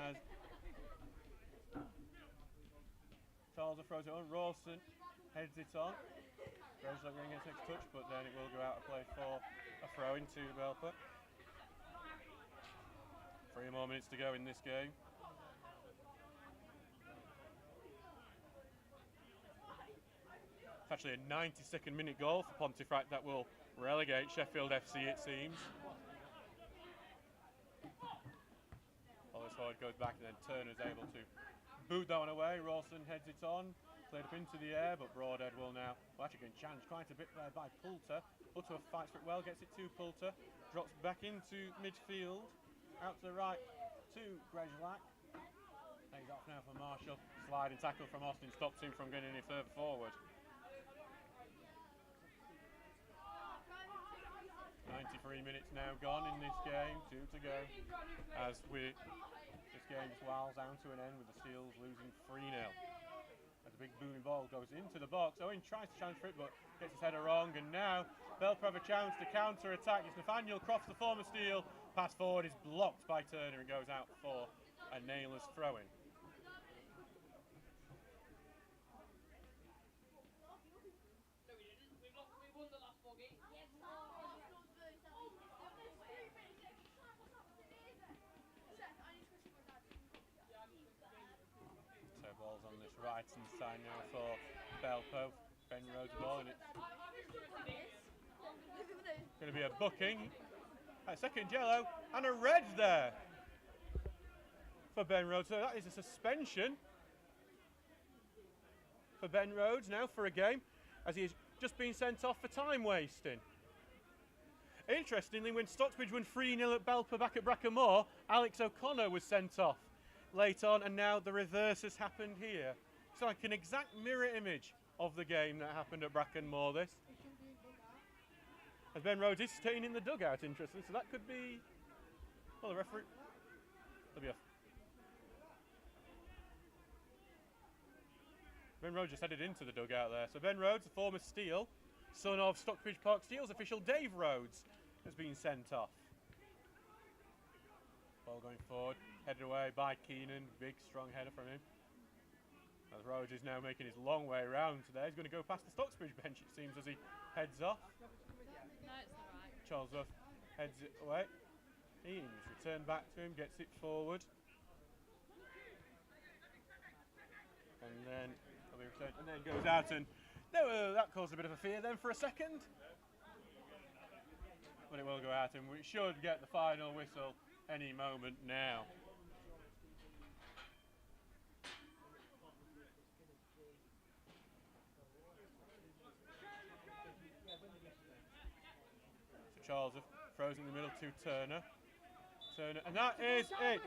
As Charles throws it on, Rawson heads it on. Grejlak going to get next touch, but then it will go out of play for a throw into Belper. 3 more minutes to go in this game. It's actually a 92nd minute goal for Pontefract that will relegate Sheffield FC, it seems. Wallace Ford goes back, and then Turner's able to boot that one away. Rawson heads it on. Played up into the air, but Broadhead will now actually get challenged quite a bit there by Poulter. Poulter fights for it well, gets it to Poulter, drops back into midfield, out to the right to Grejlak. Takes off now for Marshall. Sliding tackle from Austin stops him from getting any further forward. 93 minutes now gone in this game, 2 to go. As this game just wows down to an end with the Steels losing 3-0. As a big booming ball goes into the box. Owen tries to challenge for it, but gets his header wrong. And now Belper have a chance to counter-attack. It's Nathaniel Croft, the former Steel. Pass forward is blocked by Turner and goes out for a nailless throw-in. Ball's on this right hand side now for Belper. Ben Rhodes ball, and it's going to be a booking. A second yellow and a red there for Ben Rhodes. So that is a suspension for Ben Rhodes now for a game, as he has just been sent off for time wasting. Interestingly, when Stocksbridge won 3-0 at Belper back at Brackenmore, Alex O'Connor was sent off late on, and now the reverse has happened here. It's like an exact mirror image of the game that happened at Brackenmore, this. As Ben Rhodes is staying in the dugout, interesting, so that could be, well, the referee, there'll be a, Ben Rhodes just headed into the dugout there. So Ben Rhodes, the former Steel, son of Stockbridge Park Steel's official Dave Rhodes, has been sent off. Ball going forward, headed away by Keenan, big strong header from him. As Rhodes is now making his long way around today, he's going to go past the Stocksbridge bench, it seems, as he heads off. No, it's the right. Charles Ruff heads it away. He's returned back to him, gets it forward. And then it'll be returned, and then goes out, and that caused a bit of a fear then for a second. But it will go out, and we should get the final whistle any moment now. So Charles throws in the middle to Turner. And that is it.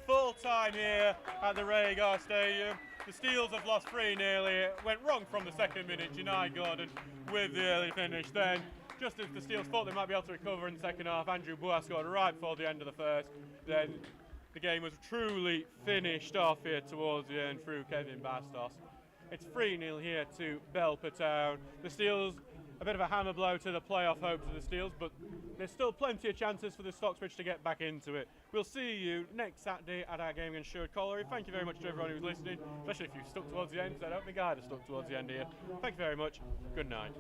Full time here at the Rhaegar Stadium. The Steels have lost 3-0. It went wrong from the second minute. Janai Gordon with the early finish. Then, just as the Steels thought they might be able to recover in the second half, Andrew Bois scored right before the end of the first. Then the game was truly finished off here towards the end through Kevin Bastos. It's 3-0 here to Belper Town. The Steels, a bit of a hammer blow to the playoff hopes of the Steels, but there's still plenty of chances for the Stocksbridge to get back into it. We'll see you next Saturday at our game against Sherwood Colliery. Thank you very much to everyone who's listening, especially if you've stuck towards the end, because I don't think I'd have stuck towards the end here. Thank you very much. Good night.